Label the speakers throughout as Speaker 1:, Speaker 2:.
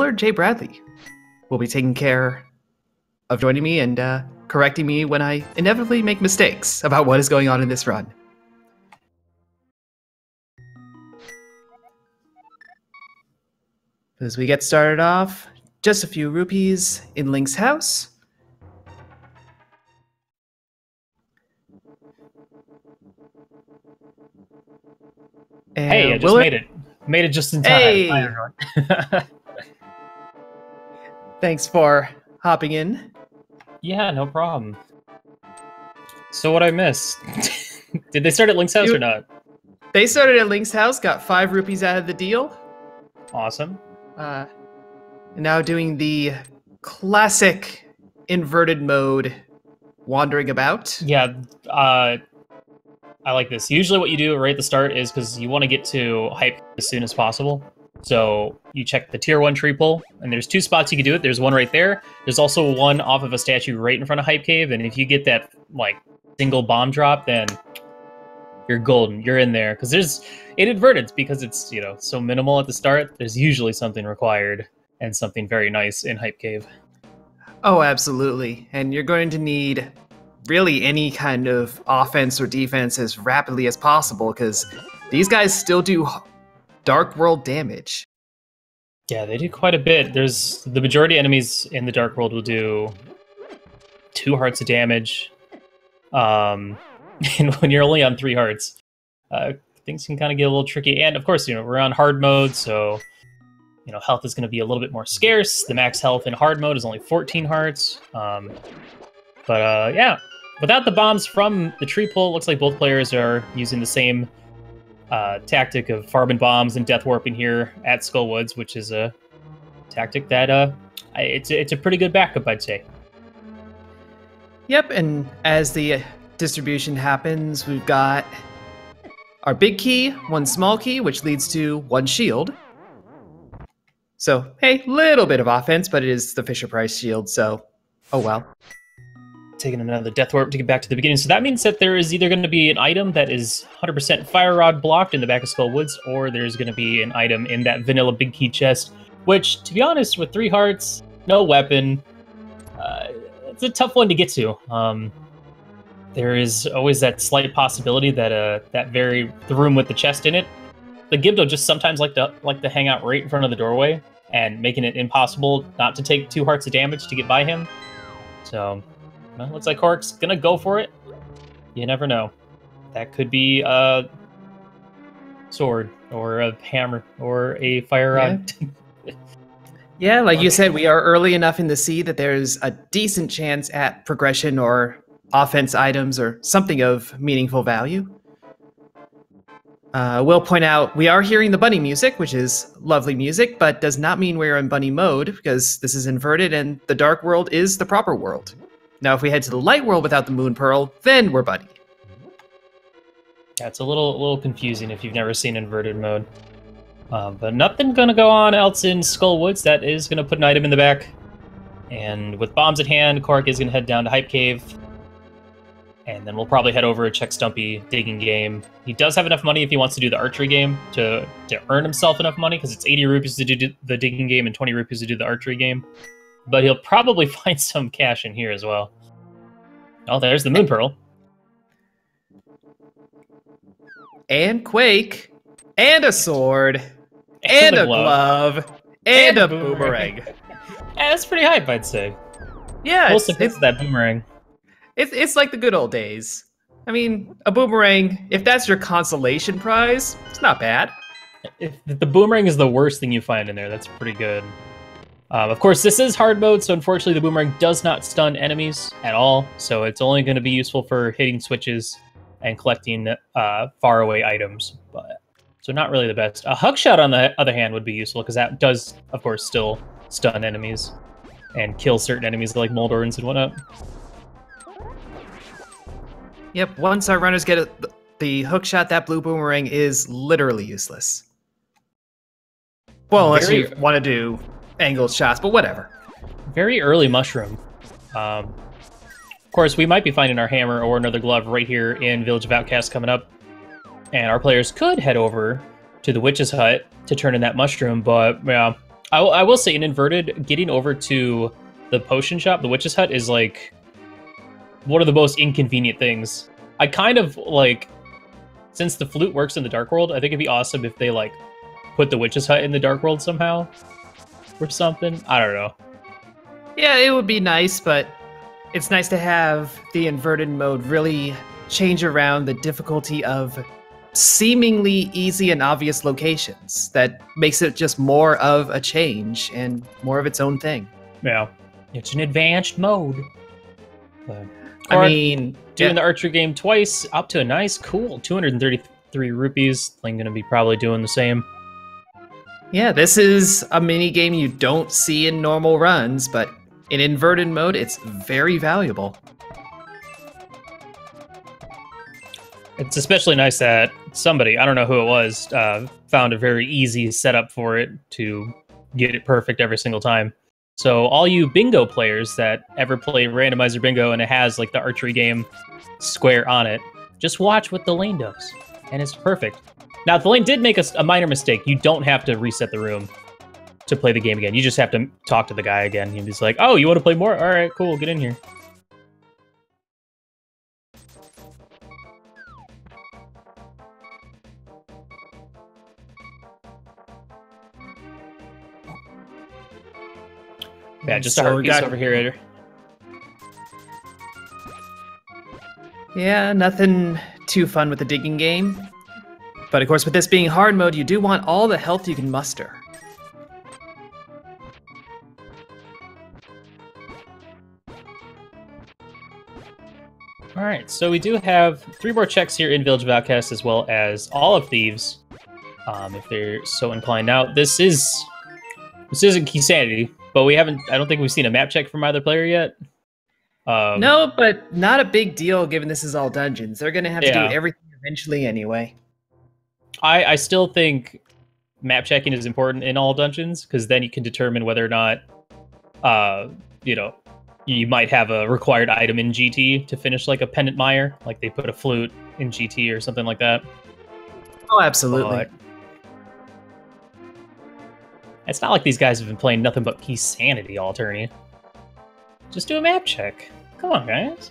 Speaker 1: Sailor J. Bradley will be taking care of joining me and correcting me when I inevitably make mistakes about what is going on in this run. As we get started off, just a few rupees in Link's house. And
Speaker 2: hey, I just made it. Made it just in time.
Speaker 1: Hey!
Speaker 2: Hi, everyone.
Speaker 1: Thanks for hopping in.
Speaker 2: Yeah, no problem. So what I missed? Did they start at Link's house or not?
Speaker 1: They started at Link's house, got 5 rupees out of the deal.
Speaker 2: Awesome.
Speaker 1: And now doing the classic inverted mode wandering about.
Speaker 2: Yeah, I like this. Usually what you do right at the start is because you want to get to hype as soon as possible. So you check the tier 1 tree pull, and there's 2 spots you can do it. There's one right there. There's also one off of a statue right in front of Hype Cave, and if you get that like single bomb drop, then you're golden. You're in there. Because it inverted because it's, you know, so minimal at the start. There's usually something required and something very nice in Hype Cave.
Speaker 1: Oh, absolutely. And you're going to need really any kind of offense or defense as rapidly as possible, because these guys still do Dark World damage.
Speaker 2: Yeah, they do quite a bit. There's the majority of enemies in the Dark World will do 2 hearts of damage. And when you're only on 3 hearts, things can kind of get a little tricky. And of course, you know, we're on hard mode, so you know, health is going to be a little bit more scarce. The max health in hard mode is only 14 hearts. Yeah, without the bombs from the tree pull, it looks like both players are using the same tactic of farming bombs and death warping here at Skullwoods, which is a tactic that it's a pretty good backup, I'd say.
Speaker 1: Yep, and as the distribution happens, we've got our big key, 1 small key, which leads to 1 shield. So, hey, little bit of offense, but it is the Fisher-Price shield, so oh well.
Speaker 2: Taking another death warp to get back to the beginning. So that means that there is either going to be an item that is 100% fire rod blocked in the back of Skull Woods, or there's going to be an item in that vanilla big key chest, which, to be honest, with 3 hearts, no weapon, it's a tough one to get to. There is always that slight possibility that the room with the chest in it, the Gibdo just sometimes like to hang out right in front of the doorway and making it impossible not to take 2 hearts of damage to get by him. So, well, looks like Kohrek's gonna go for it. You never know. That could be a sword or a hammer or a fire rod.
Speaker 1: Yeah, like you said, we are early enough in the sea that there's a decent chance at progression or offense items or something of meaningful value. We'll point out we are hearing the bunny music, which is lovely music, but does not mean we're in bunny mode, because this is inverted and the Dark World is the proper world. Now, if we head to the Light World without the Moon Pearl, then we're bunny.
Speaker 2: Yeah, it's a little confusing if you've never seen inverted mode. But nothing gonna go on else in Skull Woods. That is gonna put an item in the back. And with bombs at hand, Kohrek is gonna head down to Hype Cave. And then we'll probably head over and check Stumpy digging game. He does have enough money if he wants to do the archery game to earn himself enough money, because it's 80 rupees to do the digging game and 20 rupees to do the archery game. But he'll probably find some cash in here as well. Oh, there's the Moon Pearl.
Speaker 1: And Quake. And a sword. And a glove. And a boomerang.
Speaker 2: Yeah, that's pretty hype, I'd say.
Speaker 1: Yeah,
Speaker 2: it's that boomerang.
Speaker 1: It's like the good old days. I mean, a boomerang, if that's your consolation prize, it's not bad.
Speaker 2: If the boomerang is the worst thing you find in there, that's pretty good. Of course, this is hard mode, so unfortunately the boomerang does not stun enemies at all, so it's only going to be useful for hitting switches and collecting faraway items. So not really the best. A hug shot, on the other hand, would be useful, because that does, of course, still stun enemies and kill certain enemies like Moldorans and whatnot.
Speaker 1: Yep, once our runners get the hook shot, that blue boomerang is literally useless. Well, unless you want to do angled shots, but whatever.
Speaker 2: Very early mushroom. Of course, we might be finding our hammer or another glove right here in Village of Outcasts coming up. And our players could head over to the witch's hut to turn in that mushroom, but yeah, I will say, in inverted, getting over to the potion shop, the witch's hut, is like one of the most inconvenient things. I kind of like, since the flute works in the Dark World, I think it'd be awesome if they like put the witch's hut in the Dark World somehow or something. I don't know.
Speaker 1: Yeah, it would be nice, but it's nice to have the inverted mode really change around the difficulty of seemingly easy and obvious locations. That makes it just more of a change and more of its own thing.
Speaker 2: Yeah, it's an advanced mode. But,
Speaker 1: I mean,
Speaker 2: doing the archery game twice, up to a nice, cool 233 rupees. I'm gonna be probably doing the same.
Speaker 1: Yeah, this is a mini game you don't see in normal runs, but in inverted mode, it's very valuable.
Speaker 2: It's especially nice that somebody, I don't know who it was, found a very easy setup for it to get it perfect every single time. So all you bingo players that ever play Randomizer Bingo and it has like the archery game square on it, just watch what Thalane does, and it's perfect. Now, Thalane did make a minor mistake. You don't have to reset the room to play the game again. You just have to talk to the guy again. He's like, oh, you want to play more? All right, cool, get in here. Yeah, just a hard piece over here.
Speaker 1: Yeah, nothing too fun with the digging game. But of course, with this being hard mode, you do want all the health you can muster.
Speaker 2: Alright, so we do have 3 more checks here in Village of Outcasts, as well as all of Thieves, if they're so inclined. Now, this isn't Key Sanity, but I don't think we've seen a map check from either player yet.
Speaker 1: No, but not a big deal given this is all dungeons. They're going to have to do everything eventually anyway.
Speaker 2: I still think map checking is important in all dungeons, because then you can determine whether or not, you might have a required item in GT to finish like a pendant mire, like they put a flute in GT or something like that.
Speaker 1: Oh, absolutely.
Speaker 2: But it's not like these guys have been playing nothing but Key Sanity all tourney. Just do a map check. Come on, guys.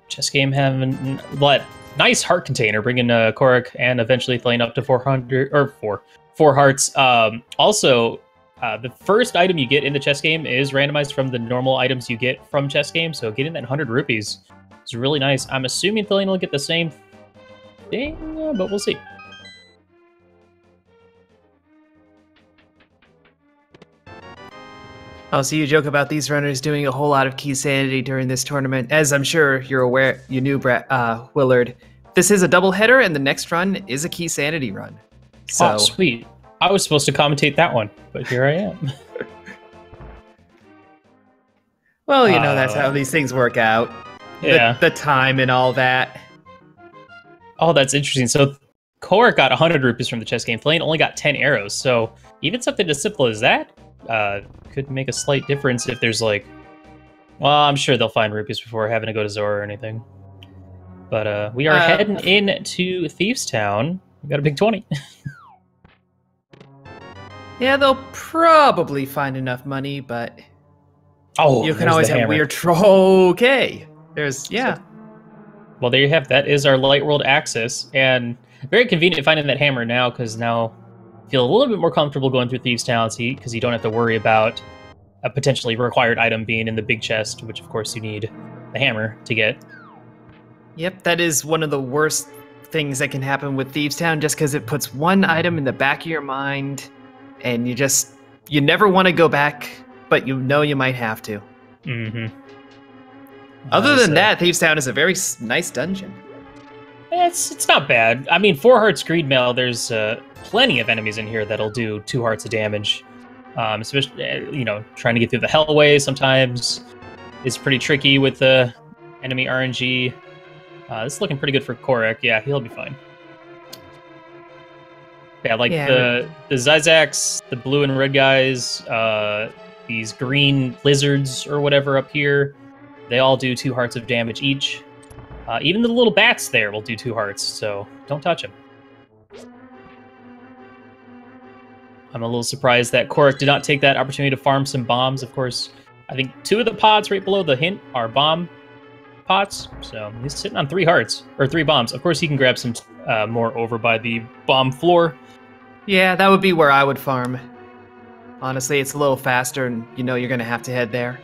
Speaker 2: Chess game having what nice heart container, bringing Kohrek and eventually Thane up to 400 or four hearts. Also, the first item you get in the chess game is randomized from the normal items you get from chess game. So getting that 100 rupees is really nice. I'm assuming Thane will get the same thing, but we'll see.
Speaker 1: Oh, so you joke about these runners doing a whole lot of Key Sanity during this tournament. As I'm sure you're aware, you knew, Willard, this is a doubleheader, and the next run is a Key Sanity run. So,
Speaker 2: oh, sweet. I was supposed to commentate that one, but here I am.
Speaker 1: Well, you know, that's how these things work out.
Speaker 2: Yeah.
Speaker 1: The time and all that.
Speaker 2: Oh, that's interesting. So Kohrek got 100 rupees from the chess game. Thane only got 10 arrows. So even something as simple as that could make a slight difference if there's like... Well, I'm sure they'll find rupees before having to go to Zora or anything. But we are heading into Thieves Town. We got a big 20.
Speaker 1: Yeah, they'll probably find enough money, but...
Speaker 2: Oh,
Speaker 1: you can always have weird okay.
Speaker 2: Well, there you have. That is our Light World access, and very convenient finding that hammer now, because now I feel a little bit more comfortable going through Thieves Town, because you don't have to worry about a potentially required item being in the big chest, which of course you need the hammer to get.
Speaker 1: Yep, that is one of the worst things that can happen with Thieves Town, just because it puts one item in the back of your mind, and you never want to go back, but you know you might have to.
Speaker 2: Mm-hmm.
Speaker 1: Other than that, Thieves Town is a very nice dungeon.
Speaker 2: It's not bad. I mean, 4 hearts greed mail, there's plenty of enemies in here that'll do 2 hearts of damage. Especially, trying to get through the Hellway sometimes is pretty tricky with the enemy RNG. This is looking pretty good for Kohrek. Yeah, he'll be fine. Yeah, the Zizaks, the blue and red guys, these green lizards or whatever up here. They all do 2 hearts of damage each. Even the little bats there will do 2 hearts, so don't touch them. I'm a little surprised that Kohrek did not take that opportunity to farm some bombs. Of course, I think 2 of the pods right below the hint are bomb pots, so he's sitting on 3 hearts, or 3 bombs. Of course, he can grab some more over by the bomb floor.
Speaker 1: Yeah, that would be where I would farm. Honestly, it's a little faster, and you know you're going to have to head there.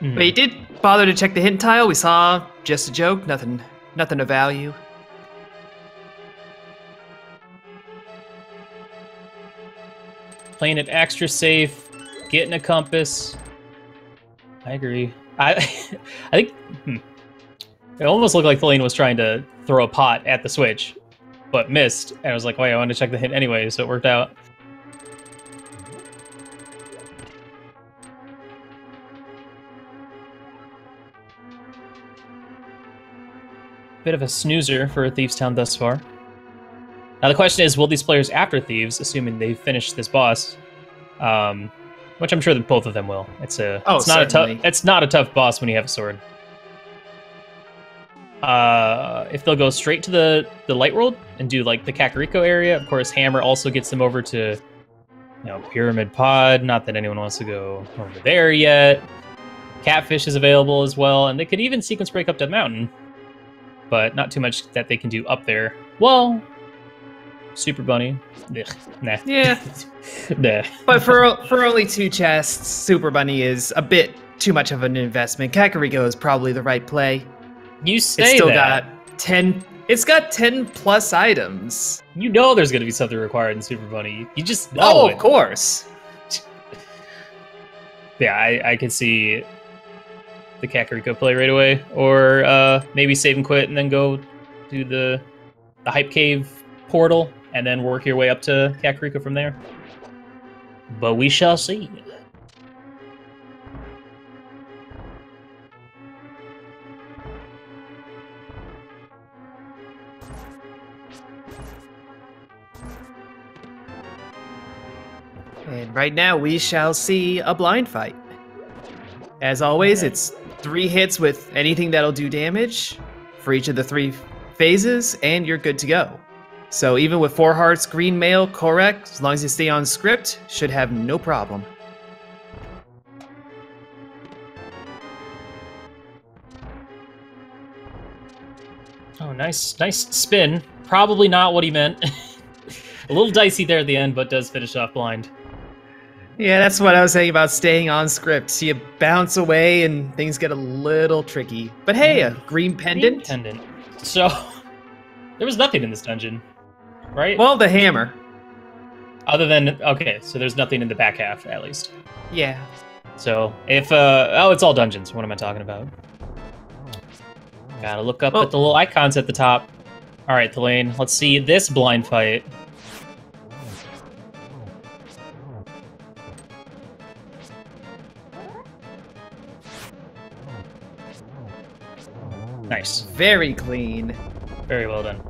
Speaker 1: But he did bother to check the hint tile. We saw just a joke, nothing of value.
Speaker 2: Playing it extra safe, getting a compass. I agree. I think it almost looked like Thalane was trying to throw a pot at the switch, but missed. And I was like, wait, I want to check the hint anyway, so it worked out. Bit of a snoozer for Thieves Town thus far. Now the question is, will these players after Thieves, assuming they finish this boss, which I'm sure that both of them will. It's not a tough boss when you have a sword. If they'll go straight to the light world and do like the Kakariko area, of course Hammer also gets them over to Pyramid Pod. Not that anyone wants to go over there yet. Catfish is available as well, and they could even sequence break up to the mountain. But not too much that they can do up there. Well, Super Bunny. Ugh, nah.
Speaker 1: Yeah.
Speaker 2: Nah.
Speaker 1: But for only 2 chests, Super Bunny is a bit too much of an investment. Kakariko is probably the right play.
Speaker 2: You say
Speaker 1: it's still
Speaker 2: that.
Speaker 1: got 10. It's got 10 plus items.
Speaker 2: You know there's going to be something required in Super Bunny. You just know
Speaker 1: Oh,
Speaker 2: it.
Speaker 1: of course.
Speaker 2: Yeah, I could see the Kakariko play right away, or maybe save and quit and then go do the Hype Cave portal and then work your way up to Kakariko from there. But we shall see.
Speaker 1: And right now we shall see a blind fight. As always, it's 3 hits with anything that'll do damage for each of the 3 phases, and you're good to go. So even with 4 hearts, green mail, Kohrek, as long as you stay on script, should have no problem.
Speaker 2: Oh, nice spin. Probably not what he meant. A little dicey there at the end, but does finish off blind.
Speaker 1: Yeah, that's what I was saying about staying on script. You bounce away and things get a little tricky. But hey, a green pendant.
Speaker 2: So, there was nothing in this dungeon, right?
Speaker 1: Well, the hammer.
Speaker 2: Other than, okay, so there's nothing in the back half, at least.
Speaker 1: Yeah.
Speaker 2: So, if, it's all dungeons. What am I talking about? Gotta look up at the little icons at the top. Alright, Thalane, let's see this blind fight. Nice.
Speaker 1: Very clean.
Speaker 2: Very well done.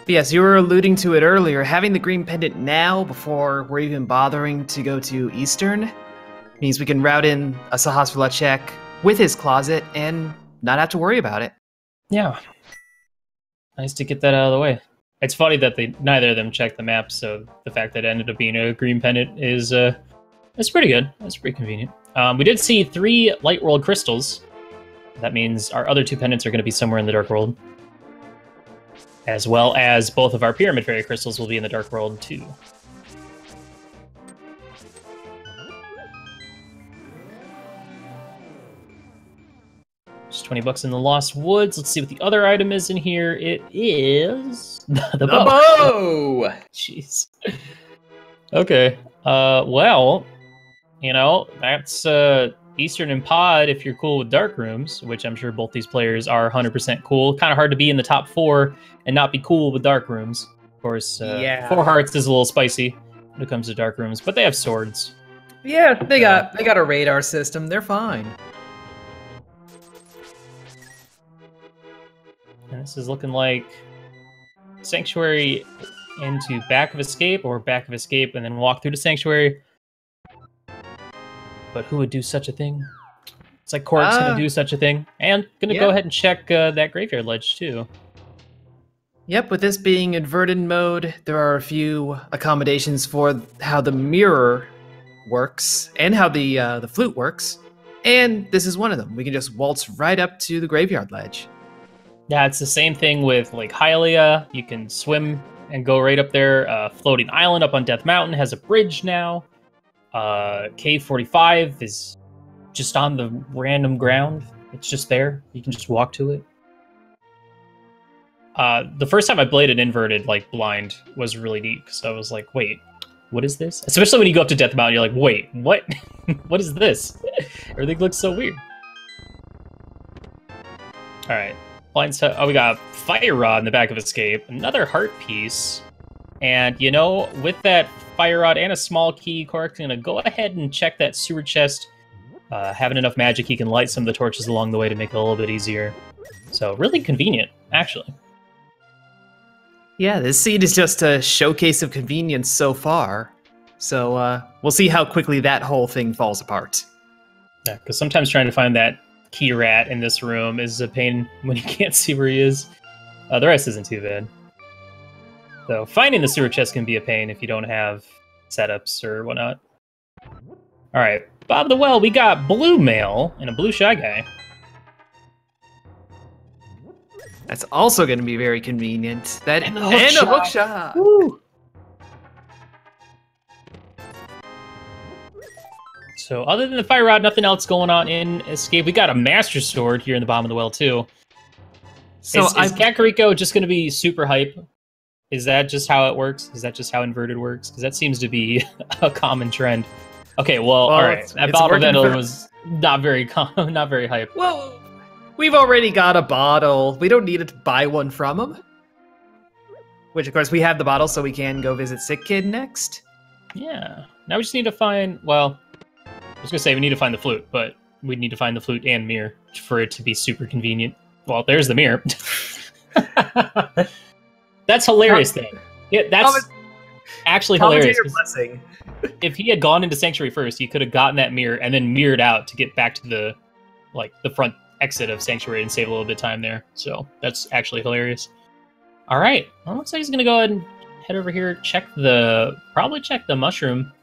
Speaker 1: Yes, you were alluding to it earlier. Having the green pendant now, before we're even bothering to go to Eastern, means we can route in a Sahasrara check with his closet and not have to worry about it.
Speaker 2: Yeah. Nice to get that out of the way. It's funny that neither of them checked the map, so the fact that it ended up being a green pendant is it's pretty good. That's pretty convenient. We did see 3 light world crystals. That means our other 2 pendants are going to be somewhere in the dark world. As well as both of our pyramid fairy crystals will be in the dark world too. Just 20 bucks in the Lost Woods. Let's see what the other item is in here. It is the bow. Jeez. Okay. Well, that's Eastern and Pod if you're cool with dark rooms, which I'm sure both these players are 100% cool. Kind of hard to be in the top 4 and not be cool with dark rooms. Of course, 4 hearts is a little spicy when it comes to dark rooms, but they have swords.
Speaker 1: Yeah, they got a radar system. They're fine.
Speaker 2: And this is looking like Sanctuary into Back of Escape, or Back of Escape and then walk through to Sanctuary. But who would do such a thing? It's like Kohrek's gonna do such a thing. And gonna go ahead and check that graveyard ledge, too.
Speaker 1: Yep, with this being inverted mode, there are a few accommodations for how the mirror works and how the flute works. And this is one of them. We can just waltz right up to the graveyard ledge.
Speaker 2: Yeah, it's the same thing with like Hylia. You can swim and go right up there. Floating Island up on Death Mountain has a bridge now. Cave 45 is just on the random ground. It's just there. You can just walk to it. The first time I played an inverted like blind was really neat because I was like, wait, what is this? Especially when you go up to Death Mountain, you're like, wait, what? What is this? Everything looks so weird. All right, blind. Oh, we got Fire Rod in the back of Escape, another heart piece, and you know, with that Fire Rod and a small key, Kohrek's gonna go ahead and check that sewer chest. Having enough magic, he can light some of the torches along the way to make it a little bit easier. So really convenient, actually.
Speaker 1: Yeah, this seed is just a showcase of convenience so far. So we'll see how quickly that whole thing falls apart.
Speaker 2: Yeah, because sometimes trying to find that key rat in this room is a pain when you can't see where he is. The rest isn't too bad. So finding the sewer chest can be a pain if you don't have setups or whatnot. All right, Bob the Well, we got blue mail and a blue shy guy.
Speaker 1: That's also going to be very convenient. That and a hook shot.
Speaker 2: Woo. So other than the Fire Rod, nothing else going on in Escape. We got a Master Sword here in the bottom of the well too. So is Kakariko just going to be super hype? Is that just how it works? Is that just how inverted works? Because that seems to be a common trend. Okay, well, all right. That bottle vendor was not very hype.
Speaker 1: Well, we've already got a bottle. We don't need to buy one from him. Which, of course, we have the bottle, so we can go visit Sick Kid next.
Speaker 2: Yeah. Now we just need to find, well, I was going to say we need to find the flute, but we need to find the flute and Mire for it to be super convenient. Well, there's the Mire. That's hilarious, thing. Yeah, that's actually hilarious.
Speaker 1: Blessing.
Speaker 2: If he had gone into Sanctuary first, he could have gotten that Mire and then mirrored out to get back to the front exit of Sanctuary and save a little bit of time there. So that's actually hilarious. All right, well, looks like he's gonna go ahead and head over here, probably check the mushroom,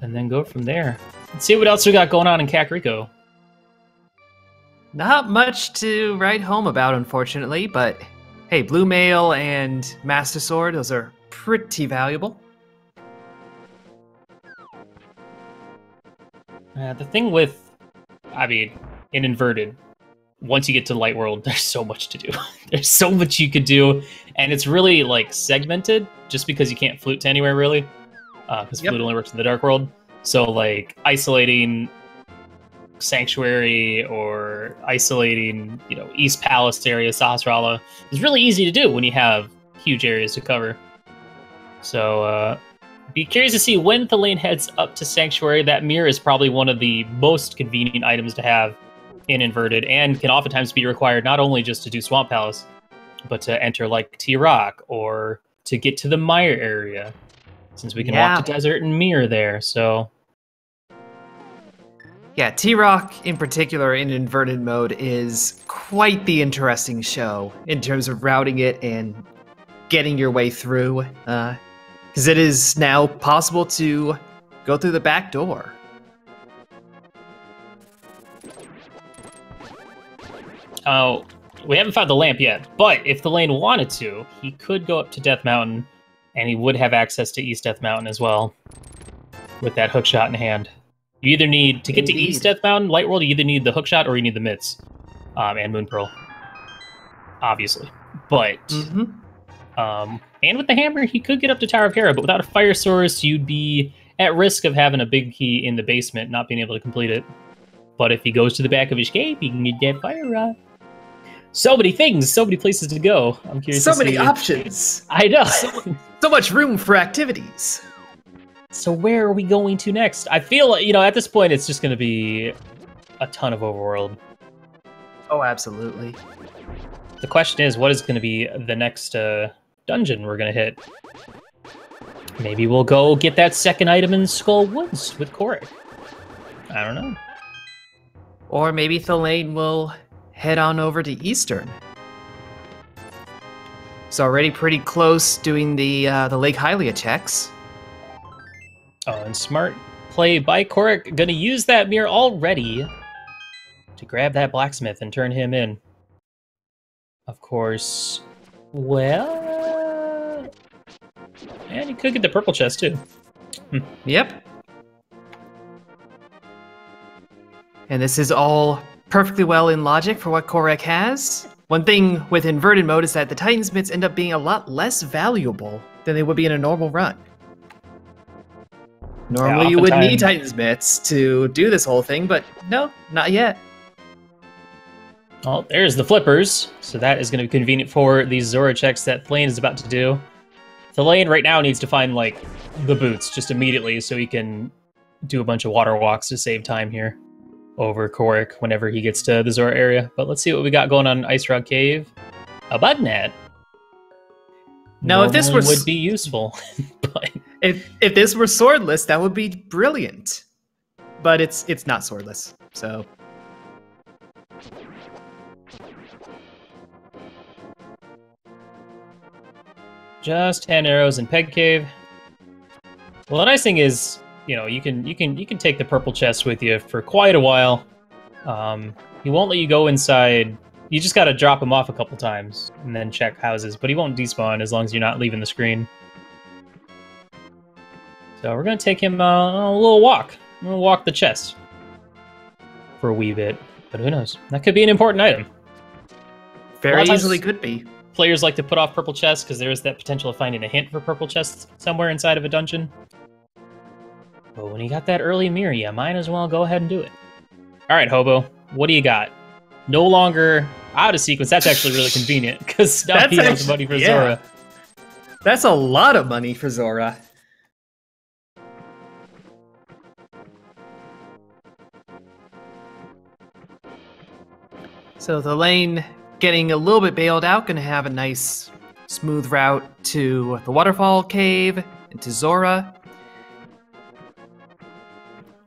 Speaker 2: and then go from there. Let's see what else we got going on in Kakariko.
Speaker 1: Not much to write home about, unfortunately, but hey, Blue Mail and Master Sword, those are pretty valuable.
Speaker 2: The thing with, I mean, in Inverted, once you get to Light World, there's so much to do. There's so much you could do, and it's really, like, segmented, just because you can't flute to anywhere, really. Because flute only works in the Dark World. So, like, isolating Sanctuary or isolating, you know, East Palace area, Sahasrara, is really easy to do when you have huge areas to cover. So, be curious to see when Thalane heads up to Sanctuary. That Mire is probably one of the most convenient items to have in Inverted, and can oftentimes be required not only just to do Swamp Palace, but to enter, like, T-Rock, or to get to the Mire area, since we can walk to Desert and Mire there, so...
Speaker 1: Yeah, T-Rock in particular in Inverted mode is quite the interesting show in terms of routing it and getting your way through, because it is now possible to go through the back door.
Speaker 2: Oh, we haven't found the lamp yet, but if Thalaine wanted to, he could go up to Death Mountain, and he would have access to East Death Mountain as well, with that hookshot in hand. You either need, to get to East Death Mountain, Light World, you either need the hookshot or you need the mitts, and Moon Pearl, obviously. But, and with the hammer, he could get up to Tower of Hera, but without a fire source, you'd be at risk of having a big key in the basement, not being able to complete it. But if he goes to the back of Escape, he can get that fire rod. So many things, so many places to go. I'm curious.
Speaker 1: So many options.
Speaker 2: I know.
Speaker 1: So much room for activities.
Speaker 2: So where are we going to next? I feel, you know, at this point, it's just going to be a ton of Overworld.
Speaker 1: Oh, absolutely.
Speaker 2: The question is, what is going to be the next dungeon we're going to hit? Maybe we'll go get that second item in Skull Woods with Kohrek. I don't know.
Speaker 1: Or maybe Thalane will head on over to Eastern. It's already pretty close doing the Lake Hylia checks.
Speaker 2: Oh, and smart play by Kohrek. Gonna use that Mire already to grab that blacksmith and turn him in. Of course. Well... And he could get the purple chest, too.
Speaker 1: Yep. And this is all perfectly well in logic for what Kohrek has. One thing with inverted mode is that the Titan's bits end up being a lot less valuable than they would be in a normal run. Normally you would need Titan's bits to do this whole thing, but no, not yet.
Speaker 2: Well, there's the flippers, so that is going to be convenient for these Zora checks that Thalane is about to do. Thalane right now needs to find, like, the boots just immediately so he can do a bunch of water walks to save time here over Kohrek whenever he gets to the Zora area. But let's see what we got going on in Ice Rock Cave. A bug net.
Speaker 1: Now, if this were
Speaker 2: would be useful, but
Speaker 1: if this were swordless, that would be brilliant. But it's not swordless, so.
Speaker 2: Just 10 arrows in Peg Cave. Well, the nice thing is, you know, you can take the purple chest with you for quite a while. He won't let you go inside. You just got to drop him off a couple times and then check houses, but he won't despawn as long as you're not leaving the screen. So we're gonna take him a little walk. I'm gonna walk the chest for a wee bit, but who knows? That could be an important item.
Speaker 1: Very easily could be.
Speaker 2: Players like to put off purple chests because there is that potential of finding a hint for purple chests somewhere inside of a dungeon. But when you got that early Mire, you might as well go ahead and do it. All right, Hobo, what do you got? No longer out of sequence. That's actually really convenient because now he has money for Zora.
Speaker 1: That's a lot of money for Zora. So the lane getting a little bit bailed out, gonna have a nice smooth route to the waterfall cave and to Zora.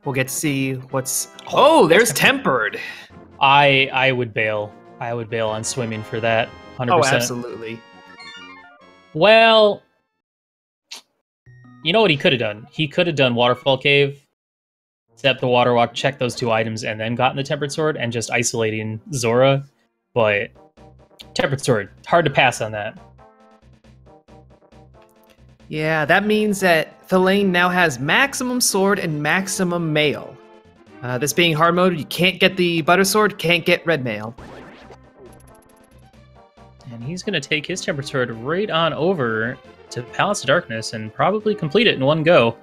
Speaker 1: We'll get to see what's... Oh, there's Tempered!
Speaker 2: I would bail. I would bail on swimming for that, 100%.
Speaker 1: Oh, absolutely.
Speaker 2: Well, you know what he could have done? He could have done Waterfall Cave, set the Water Walk, check those two items, and then gotten the Tempered Sword and just isolating Zora. But Tempered Sword, hard to pass on that.
Speaker 1: Yeah, that means that Thalane now has maximum sword and maximum mail. This being hard mode, you can't get the butter sword, can't get red mail.
Speaker 2: And he's going to take his Tempered Sword right on over to Palace of Darkness and probably complete it in one go.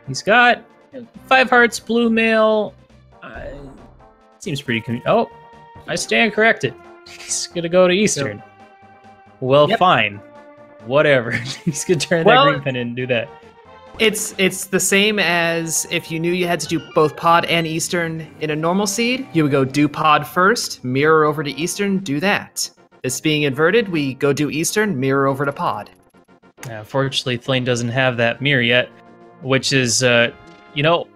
Speaker 2: He's got 5 hearts, blue mail. Seems pretty convenient. Oh, I stand corrected. He's going to go to Eastern. Yep. Well, yep. Fine. Whatever. He's going to turn that green pen in and do that.
Speaker 1: It's the same as if you knew you had to do both pod and Eastern in a normal seed. You would go do pod first, mirror over to Eastern, do that. This being inverted, we go do Eastern, mirror over to pod.
Speaker 2: Yeah, unfortunately, Thalane doesn't have that mirror yet, which is, you know,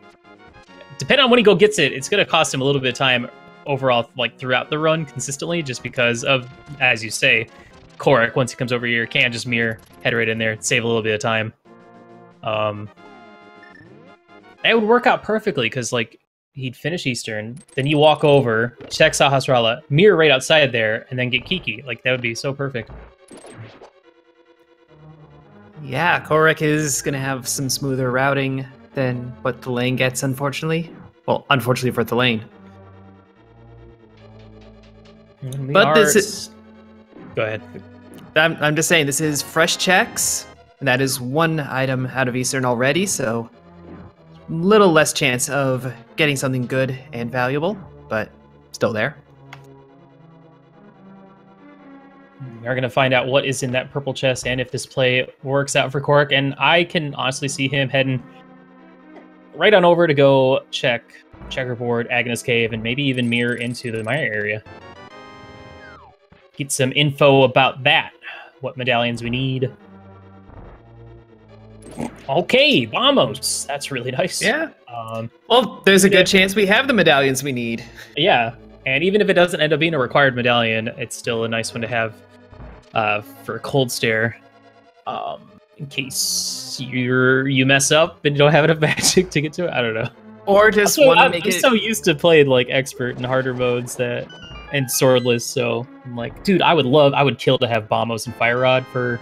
Speaker 2: depending on when he gets it, it's going to cost him a little bit of time overall, like throughout the run consistently, just because of, as you say, Kohrek, once he comes over here, can just mirror, head right in there, save a little bit of time. It would work out perfectly because, like, he'd finish Eastern, then you walk over, check Sahasrara, mirror right outside there, and then get Kiki. Like, that would be so perfect.
Speaker 1: Yeah, Kohrek is going to have some smoother routing than what Thalane gets, unfortunately. Well, unfortunately for Thalane. But this is...
Speaker 2: Go ahead.
Speaker 1: I'm just saying, this is fresh checks, and that is one item out of Eastern already, so little less chance of getting something good and valuable, but still there.
Speaker 2: We're going to find out what is in that purple chest and if this play works out for Kohrek, and I can honestly see him heading right on over to go check Checkerboard, Agnes Cave, and maybe even mirror into the Mire area. Get some info about that, what medallions we need. Okay, Bombos. That's really nice.
Speaker 1: Yeah. Well, there's a good chance we have the medallions we need.
Speaker 2: Yeah, and even if it doesn't end up being a required medallion, it's still a nice one to have for a cold stare. In case you mess up and you don't have enough magic to get to it. I don't know.
Speaker 1: Or just want to make it...
Speaker 2: I'm so used to playing like expert and harder modes and swordless, so I'm like, dude, I would kill to have Bombos and Fire Rod for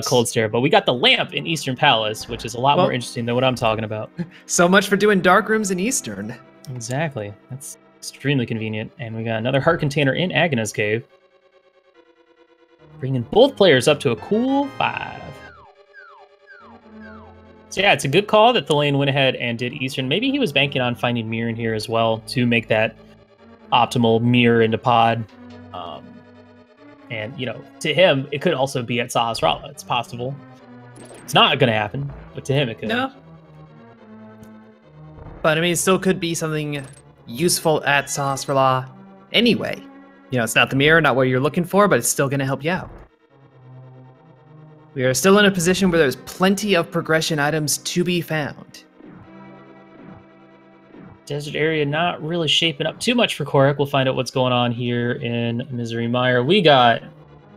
Speaker 2: cold stare, but we got the lamp in Eastern Palace, which is a lot more interesting than what I'm talking about.
Speaker 1: So much for doing dark rooms in Eastern.
Speaker 2: Exactly. That's extremely convenient. And we got another heart container in Agana's cave, bringing both players up to a cool 5. So yeah, it's a good call that Thalane went ahead and did Eastern. Maybe he was banking on finding Mire in here as well to make that optimal Mire into pod. And, you know, to him, it could also be at Sahasrara. It's possible. It's not going to happen, but to him it could.
Speaker 1: No. But, I mean, it still could be something useful at Sahasrara anyway. You know, it's not the Mire, not what you're looking for, but it's still going to help you out. We are still in a position where there's plenty of progression items to be found.
Speaker 2: Desert area not really shaping up too much for Kohrek. We'll find out what's going on here in Misery Mire. We got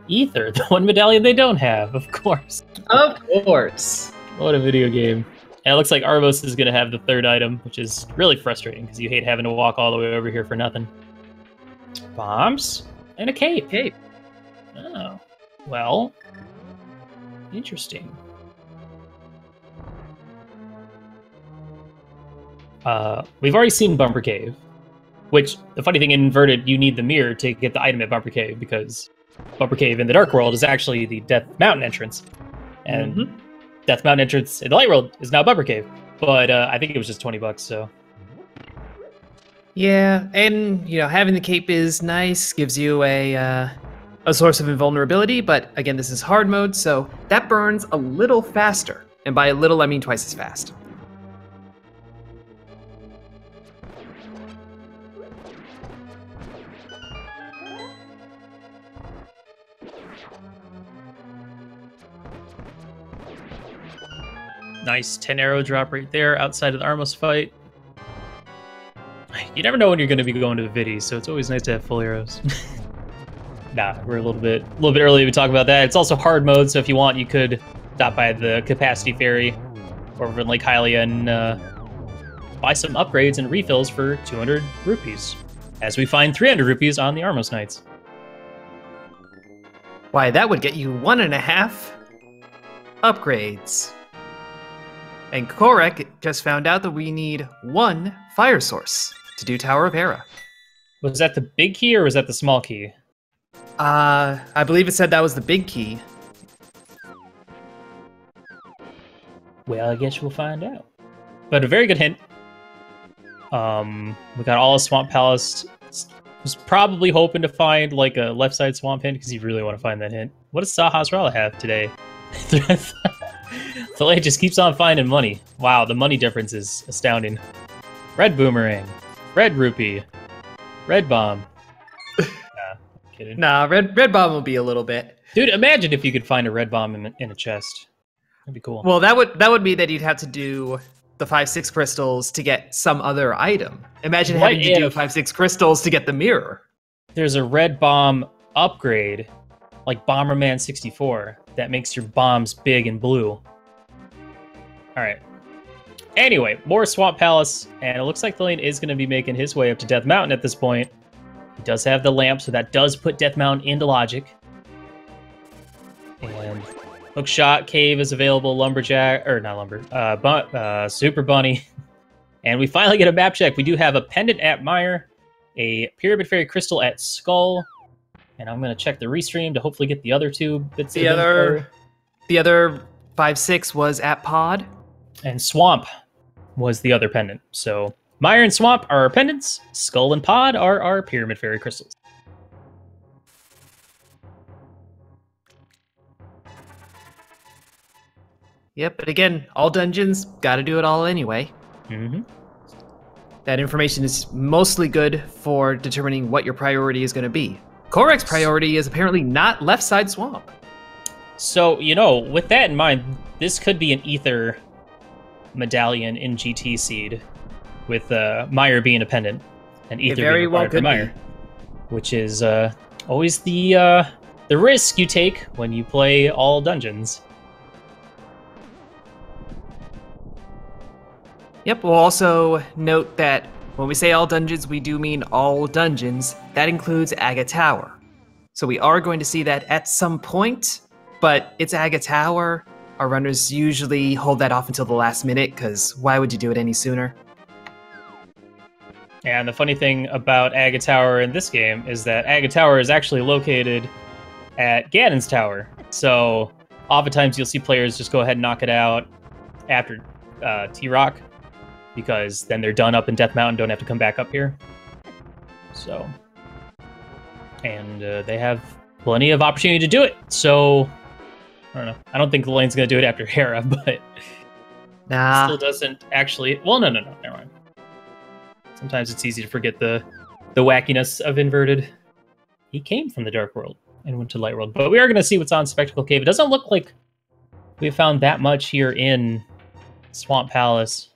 Speaker 2: Ether, the one medallion they don't have, of course.
Speaker 1: Of course.
Speaker 2: What a video game. And it looks like Arvos is going to have the 3rd item, which is really frustrating because you hate having to walk all the way over here for nothing. Bombs and a cape.
Speaker 1: Cape.
Speaker 2: Oh, well, interesting. We've already seen Bumper Cave, which, the funny thing, in Inverted, you need the Mire to get the item at Bumper Cave, because Bumper Cave in the Dark World is actually the Death Mountain entrance. And Death Mountain entrance in the Light World is now Bumper Cave. But I think it was just $20, so...
Speaker 1: Yeah, and, you know, having the cape is nice, gives you a source of invulnerability, but again, this is hard mode, so that burns a little faster. And by a little, I mean twice as fast.
Speaker 2: Nice 10 arrow drop right there outside of the Armos fight. You never know when you're going to be going to the viddies, so it's always nice to have full arrows. Nah, we're a little bit early to talk about that. It's also hard mode, so if you want, you could stop by the Capacity Ferry over in Lake Hylia and buy some upgrades and refills for 200 rupees, as we find 300 rupees on the Armos Nights.
Speaker 1: Why, that would get you 1.5 upgrades. And Kohrek just found out that we need 1 fire source to do Tower of Hera.
Speaker 2: Was that the big key or was that the small key?
Speaker 1: I believe it said that was the big key.
Speaker 2: Well, I guess we'll find out. But a very good hint. We got all of Swamp Palace. Was probably hoping to find like a left side swamp hint because you really want to find that hint. What does Sahasrara have today? Thalane just keeps on finding money. Wow, the money difference is astounding. Red boomerang, red rupee, red bomb. Nah, kidding.
Speaker 1: Nah, red bomb will be a little bit.
Speaker 2: Dude, imagine if you could find a red bomb in a chest. That'd be cool.
Speaker 1: Well, that would mean that you'd have to do the 5-6 crystals to get some other item. Imagine having to do 5-6 crystals to get the mirror.
Speaker 2: There's a red bomb upgrade, like Bomberman 64, that makes your bombs big and blue. Alright. Anyway, more Swamp Palace, and it looks like Thalane is going to be making his way up to Death Mountain at this point. He does have the lamp, so that does put Death Mountain into logic. And Hookshot Cave is available, Lumberjack, or not Lumber, Super Bunny. And we finally get a map check. We do have a pendant at Mire, a Pyramid Fairy Crystal at Skull, and I'm going to check the restream to hopefully get the other 2 bits of info.
Speaker 1: The other 5-6 was at Pod.
Speaker 2: And Swamp was the other pendant. So Mire and Swamp are our pendants. Skull and Pod are our Pyramid Fairy Crystals.
Speaker 1: Yep, but again, all dungeons, gotta do it all anyway.
Speaker 2: Mm-hmm.
Speaker 1: That information is mostly good for determining what your priority is going to be. Kohrek's priority is apparently not left side swamp.
Speaker 2: So, you know, with that in mind, this could be an Ether medallion in GT Seed, with Mire being a pendant, and Ether
Speaker 1: very
Speaker 2: being
Speaker 1: well
Speaker 2: required for
Speaker 1: could
Speaker 2: Mire,
Speaker 1: be.
Speaker 2: which is always the risk you take when you play all dungeons.
Speaker 1: Yep, we'll also note that when we say all dungeons, we do mean all dungeons. That includes Aga Tower. So we are going to see that at some point, but it's Aga Tower. Our runners usually hold that off until the last minute, because why would you do it any sooner?
Speaker 2: And the funny thing about Aga Tower in this game is that Aga Tower is actually located at Ganon's Tower. So oftentimes you'll see players just go ahead and knock it out after T-Rock, because then they're done up in Death Mountain, don't have to come back up here. So, and they have plenty of opportunity to do it. So, I don't know. I don't think Thalane's going to do it after Hera, but
Speaker 1: Nah.
Speaker 2: still doesn't actually. Well, no, never mind. Sometimes it's easy to forget the wackiness of Inverted. He came from the Dark World and went to Light World, but we are going to see what's on Spectacle Cave. It doesn't look like we found that much here in Swamp Palace.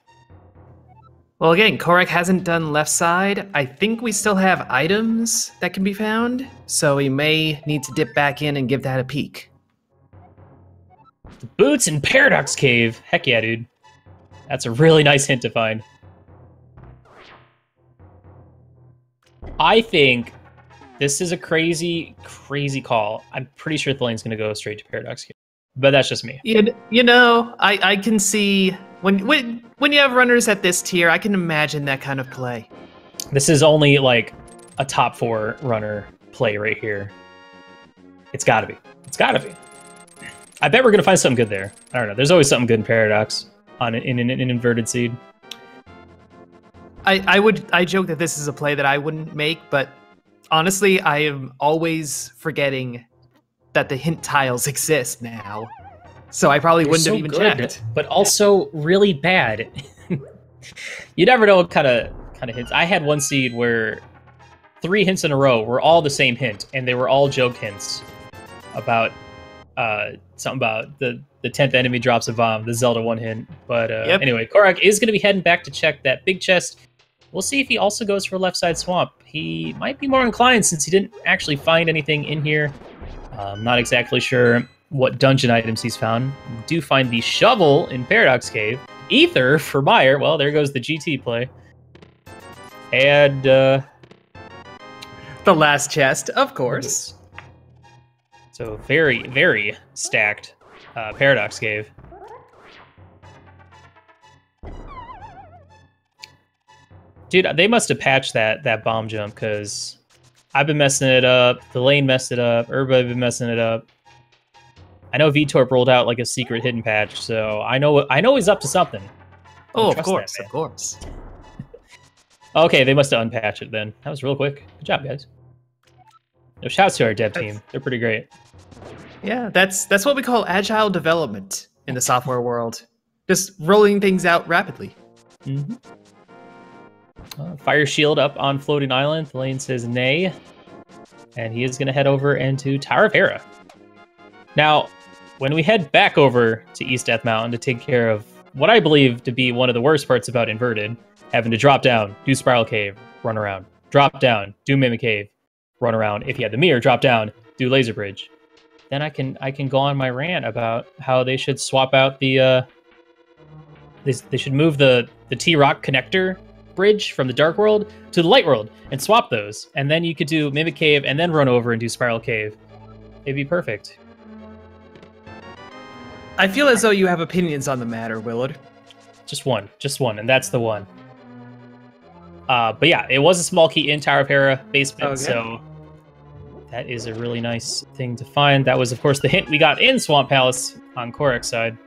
Speaker 1: Well, again, Kohrek hasn't done left side. I think we still have items that can be found, so we may need to dip back in and give that a peek.
Speaker 2: The boots in Paradox Cave. Heck yeah, dude. That's a really nice hint to find. I think this is a crazy, crazy call. I'm pretty sure Thalane's going to go straight to Paradox Cave. But that's just me.
Speaker 1: You know, I can see when you have runners at this tier, I can imagine that kind of play.
Speaker 2: This is only like a top 4 runner play right here. It's got to be. It's got to be. I bet we're going to find something good there. I don't know. There's always something good in Paradox in an Inverted Seed.
Speaker 1: I joke that this is a play that I wouldn't make, but honestly, I am always forgetting that the hint tiles exist now. So I probably wouldn't have even checked.
Speaker 2: But also really bad. You never know what kind of hints. I had one seed where 3 hints in a row were all the same hint, and they were all joke hints about something about the 10th enemy drops a bomb, the Zelda 1 hint. But Anyway, Kohrek is going to be heading back to check that big chest. We'll see if he also goes for left side swamp. He might be more inclined since he didn't actually find anything in here. I'm not exactly sure what dungeon items he's found. We do find the shovel in Paradox Cave. Ether for Mire. Well, there goes the GT play. And
Speaker 1: the last chest, of course.
Speaker 2: So very, very stacked Paradox Cave. Dude, they must have patched that bomb jump, because I've been messing it up, Thalane messed it up, everybody been messing it up. I know VTorp rolled out like a secret hidden patch, so I know he's up to something.
Speaker 1: Oh, of course, of course.
Speaker 2: Okay, they must have unpatched it then. That was real quick. Good job, guys. No, shouts to our dev team. They're pretty great. Yeah,
Speaker 1: that's what we call agile development in the software world. Just rolling things out rapidly.
Speaker 2: Mm-hmm. Fire shield up on Floating Island. Thalane says nay. And he is going to head over into Tower of Hera. Now, when we head back over to East Death Mountain to take care of what I believe to be one of the worst parts about Inverted, having to drop down, do Spiral Cave, run around, drop down, do Mimic Cave, run around. If you had the Mire, drop down, do Laser Bridge. Then I can go on my rant about how they should swap out the they should move the T-Rock connector bridge from the Dark World to the Light World and swap those. And then you could do Mimic Cave and then run over and do Spiral Cave. It'd be perfect.
Speaker 1: I feel as though you have opinions on the matter, Willard.
Speaker 2: Just one, and that's the one. But yeah, it was a small key in Tower of Hera basement, so that is a really nice thing to find. That was, of course, the hint we got in Swamp Palace on Kohrek's side.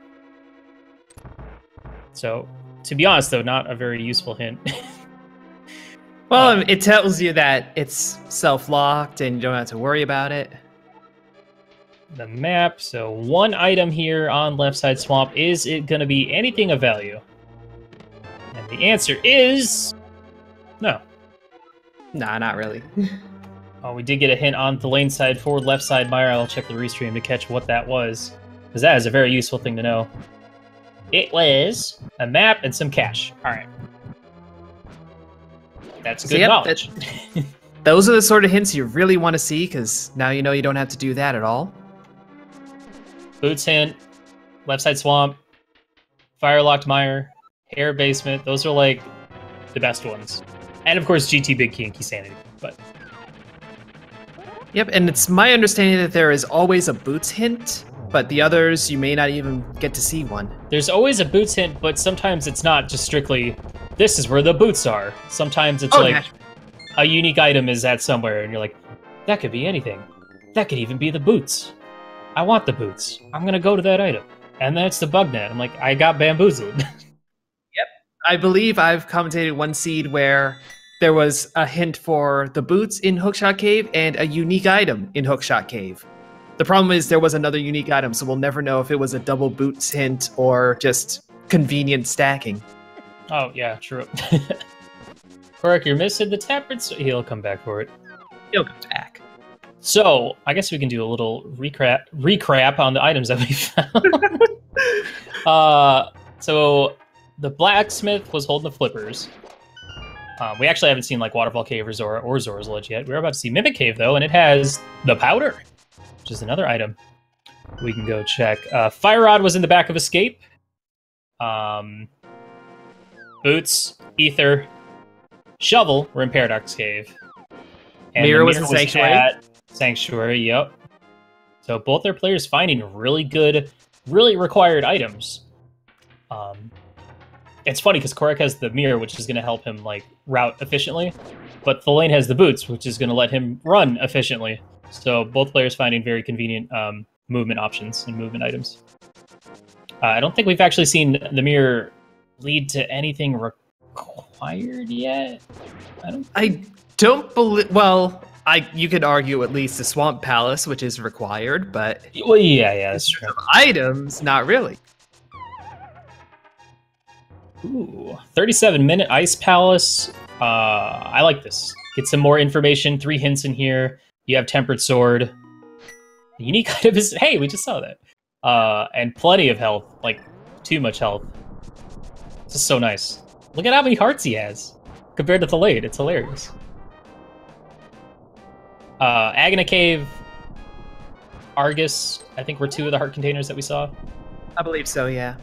Speaker 2: So, to be honest, though, not a very useful hint.
Speaker 1: Well, it tells you that it's self-locked and you don't have to worry about it.
Speaker 2: The map, so 1 item here on left side swamp. Is it going to be anything of value? And the answer is no.
Speaker 1: Nah, not really.
Speaker 2: Oh, we did get a hint on the lane side, forward left side. Mire, I'll check the restream to catch what that was, because that is a very useful thing to know. It was a map and some cash. All right. That's good knowledge.
Speaker 1: Those are the sort of hints you really want to see, because now you know you don't have to do that at all.
Speaker 2: Boots hint, left side swamp, fire-locked mire, hair basement. Those are, like, the best ones. And, of course, GT Big Key and Key Sanity. But
Speaker 1: yep, and it's my understanding that there is always a boots hint, but the others, you may not even get to see one.
Speaker 2: There's always a boots hint, but sometimes it's not just strictly, this is where the boots are. Sometimes it's a unique item is at somewhere, and you're like, that could be anything. That could even be the boots. I want the boots. I'm gonna go to that item. And then it's the bug net. I'm like, I got bamboozled.
Speaker 1: Yep. I believe I've commentated one seed where there was a hint for the boots in Hookshot Cave and a unique item in Hookshot Cave. The problem is there was another unique item, so we'll never know if it was a double boots hint or just convenient stacking.
Speaker 2: Oh, yeah, true. Kohrek, you're missing the tappers. He'll come back for it.
Speaker 1: He'll come back.
Speaker 2: So, I guess we can do a little recap on the items that we found. So, the blacksmith was holding the flippers. We actually haven't seen like Waterfall Cave or Zora's Ledge yet. We're about to see Mimic Cave though, and it has the powder, which is another item we can go check. Fire Rod was in the back of Escape. Boots, Ether, Shovel were in Paradox Cave. And
Speaker 1: Mire was in Sanctuary.
Speaker 2: At Sanctuary, yep. So both their players finding really good, really required items. It's funny because Kohrek has the Mire, which is going to help him like route efficiently, but thalane has the boots, which is going to let him run efficiently. So both players finding very convenient movement options and movement items. I don't think we've actually seen the Mire lead to anything required yet. I
Speaker 1: don't believe. Well, you could argue at least the Swamp Palace, which is required, but
Speaker 2: well, yeah, that's true.
Speaker 1: Items, not really.
Speaker 2: Ooh, 37-minute Ice Palace. I like this. Get some more information. 3 hints in here. You have Tempered Sword. The unique item is, hey, we just saw that. And plenty of health, like too much health. This is so nice. Look at how many hearts he has compared to thalane. It's hilarious. Agna Cave, Argus, I think were 2 of the heart containers that we saw.
Speaker 1: I believe so, yeah.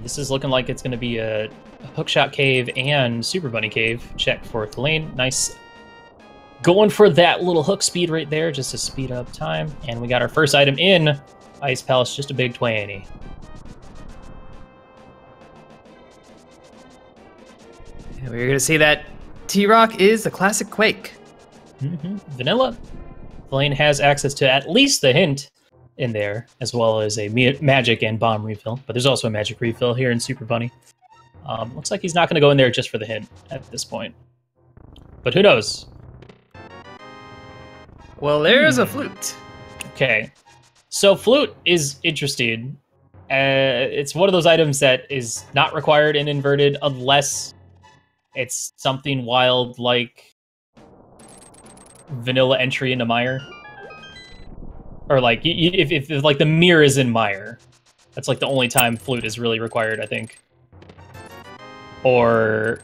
Speaker 2: This is looking like it's going to be a Hookshot Cave and Super Bunny Cave. Check for thalane. Nice. Going for that little hook speed right there, just to speed up time. And we got our first item in Ice Palace, just a big 20.
Speaker 1: We're going to see that T-Rock is a classic Quake.
Speaker 2: Vanilla. thalane has access to at least the hint in there, as well as a magic and bomb refill. But there's also a magic refill here in Super Bunny. Looks like he's not going to go in there just for the hint at this point. But who knows?
Speaker 1: Well, there's a flute.
Speaker 2: Okay. So flute is interesting. It's one of those items that is not required in inverted unless it's something wild like vanilla entry into Mire. Or like if like the Mire is in Mire, that's like the only time flute is really required, I think. Or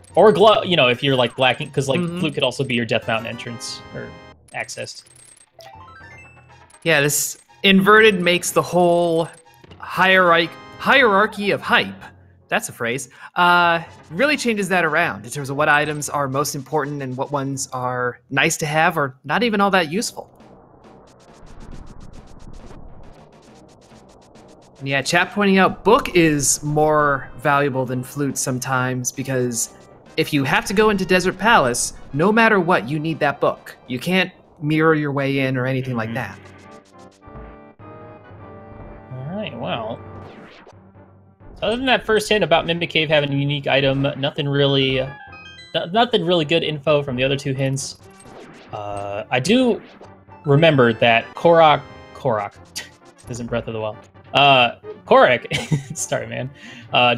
Speaker 2: you know, if you're like lacking, because like flute could also be your Death Mountain entrance or accessed.
Speaker 1: Yeah, this inverted makes the whole hierarchy of hype. That's a phrase. Really changes that around in terms of what items are most important and what ones are nice to have or not even all that useful. And yeah, chat pointing out book is more valuable than flute sometimes because if you have to go into Desert Palace, no matter what, you need that book. You can't mirror your way in or anything like that.
Speaker 2: Alright, well. So other than that first hint about Mimic Cave having a unique item, nothing really good info from the other 2 hints. I do remember that Kohrek isn't Breath of the Wild. Kohrek, sorry man,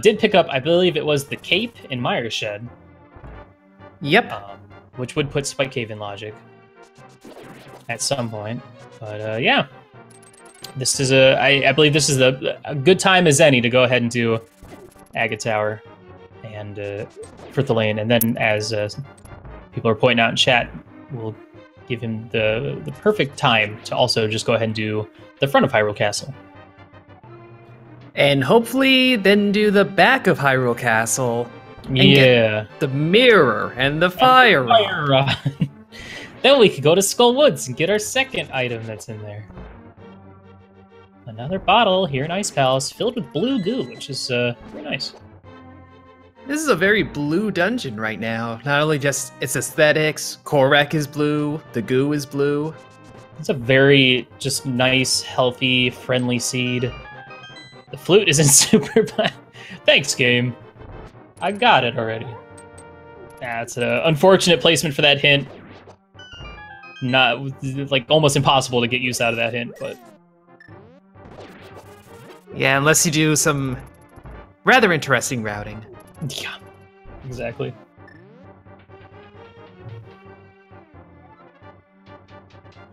Speaker 2: did pick up, I believe it was the cape in Mire's Shed.
Speaker 1: Yep.
Speaker 2: which would put Spike Cave in logic at some point. But yeah, this is I believe this is a good time as any to go ahead and do Agate Tower and for thalane, and then as people are pointing out in chat, we'll give him the perfect time to also just go ahead and do the front of Hyrule Castle.
Speaker 1: And hopefully then do the back of Hyrule Castle. And get the mirror and the fire rod.
Speaker 2: Then we could go to Skull Woods and get our second item that's in there. Another bottle here in Ice Palace filled with blue goo, which is very nice.
Speaker 1: This is a very blue dungeon right now. Not only just its aesthetics, Kohrek is blue, the goo is blue.
Speaker 2: It's a very just nice, healthy, friendly seed. The flute isn't super black. Thanks, game. I got it already. That's an unfortunate placement for that hint. Not, like, almost impossible to get use out of that hint, but...
Speaker 1: Yeah, unless you do some rather interesting routing.
Speaker 2: Yeah, exactly.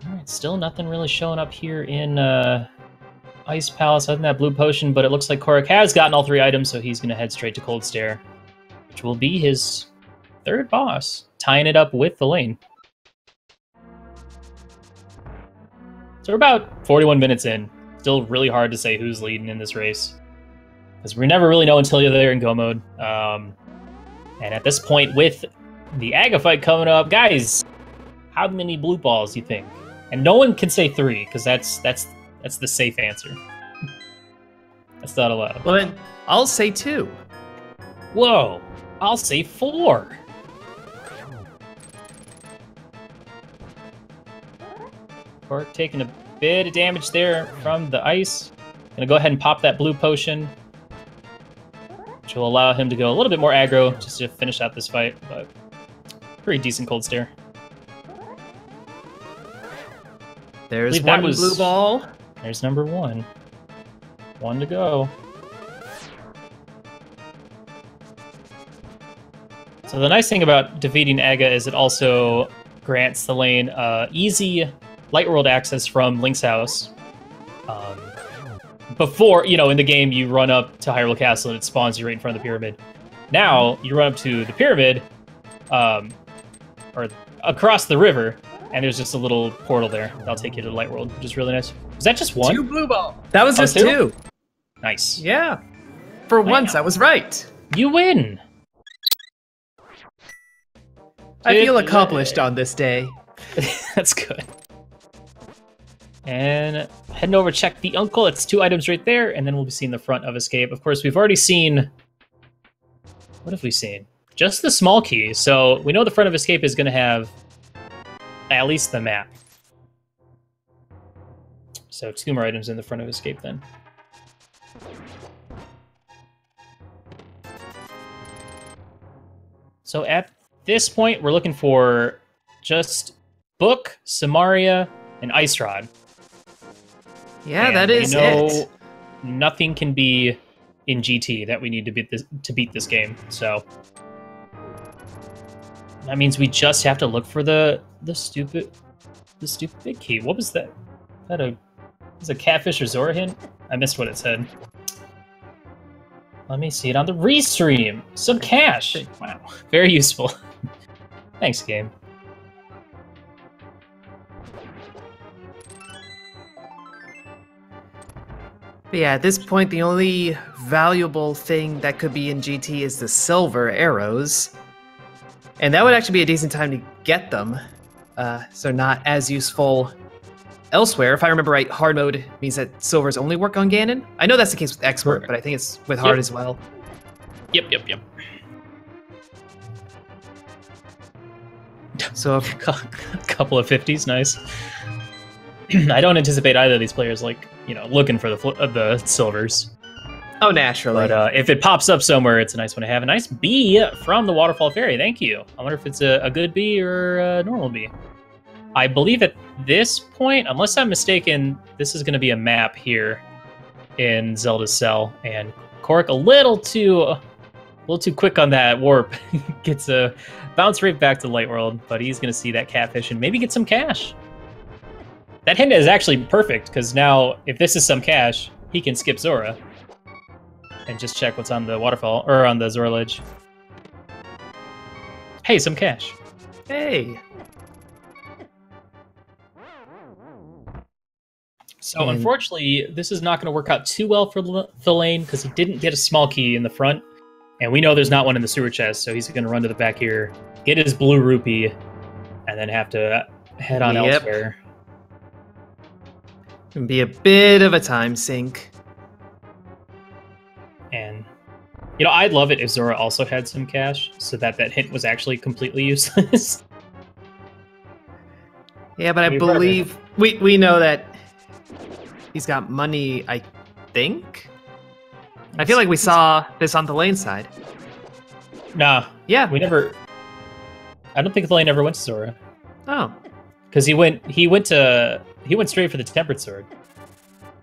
Speaker 2: Alright, still nothing really showing up here in Ice Palace other than that blue potion, but it looks like Kohrek has gotten all 3 items, so he's going to head straight to Cold Stare, which will be his 3rd boss, tying it up with thalane. So we're about 41 minutes in. Still really hard to say who's leading in this race, because we never really know until you're there in go mode. And at this point, with the Aga fight coming up, guys, how many blue balls do you think? And no one can say 3, because that's the safe answer. That's not allowed.
Speaker 1: Well then, I'll say 2.
Speaker 2: Whoa, I'll say 4. Kohrek taking a bit of damage there from the ice. Gonna go ahead and pop that blue potion, which will allow him to go a little bit more aggro just to finish out this fight, but pretty decent Cold Stare.
Speaker 1: There's one blue ball.
Speaker 2: There's number 1. 1 to go. So the nice thing about defeating Aga is it also grants thalane easy Light World access from Link's house. Before, you know, in the game, you run up to Hyrule Castle and it spawns you right in front of the pyramid. Now, you run up to the pyramid, or across the river, and there's just a little portal there that'll take you to the Light World, which is really nice. Was that just 1?
Speaker 1: 2 blue balls. That was just 2.
Speaker 2: Nice.
Speaker 1: Yeah. For once, I was right.
Speaker 2: You win.
Speaker 1: I feel accomplished on this day.
Speaker 2: That's good. And heading over, check the Uncle. It's 2 items right there, and then we'll be seeing the front of Escape. Of course, we've already seen... What have we seen? Just the small key. So we know the front of Escape is going to have at least the map. So 2 more items in the front of Escape then. So at this point, we're looking for just Book, Samaria, and Ice Rod.
Speaker 1: Yeah,
Speaker 2: and
Speaker 1: that is it.
Speaker 2: Nothing can be in GT that we need to beat this game. So that means we just have to look for the stupid big key. What was that? Was a Catfish or Zora hint? I missed what it said. Let me see it on the restream. Some cash. Wow, very useful. Thanks, game.
Speaker 1: But yeah, at this point, the only valuable thing that could be in GT is the silver arrows. And that would actually be a decent time to get them. So not as useful elsewhere. If I remember right, hard mode means that silvers only work on Ganon. I know that's the case with expert, but I think it's with hard as well.
Speaker 2: Yep.
Speaker 1: So
Speaker 2: a couple of 50s, nice. I don't anticipate either of these players, like, you know, looking for the silvers.
Speaker 1: Oh, naturally.
Speaker 2: But if it pops up somewhere, it's a nice one to have. A nice bee from the Waterfall Fairy. Thank you. I wonder if it's a good bee or a normal bee. I believe at this point, unless I'm mistaken, this is going to be a map here in Zelda's Cell. And Kohrek a little too little too quick on that warp. Gets a bounce right back to Light World, but he's going to see that catfish and maybe get some cash. That hint is actually perfect, because now, if this is some cash, he can skip Zora. And just check what's on the waterfall, or on the Zora ledge. Hey, some cash.
Speaker 1: Hey.
Speaker 2: So unfortunately, this is not going to work out too well for Thalane, because he didn't get a small key in the front. And we know there's not one in the sewer chest, so he's going to run to the back here, get his blue rupee, and then have to head on elsewhere.
Speaker 1: It'll be a bit of a time sink.
Speaker 2: And, you know, I'd love it if Zora also had some cash, so that that hint was actually completely useless.
Speaker 1: Yeah, but I believe we know that he's got money, I think? I feel like we saw this on the lane side.
Speaker 2: Nah.
Speaker 1: Yeah.
Speaker 2: We never... I don't think the lane ever went to Zora.
Speaker 1: Oh.
Speaker 2: Because he went straight for the Tempered Sword.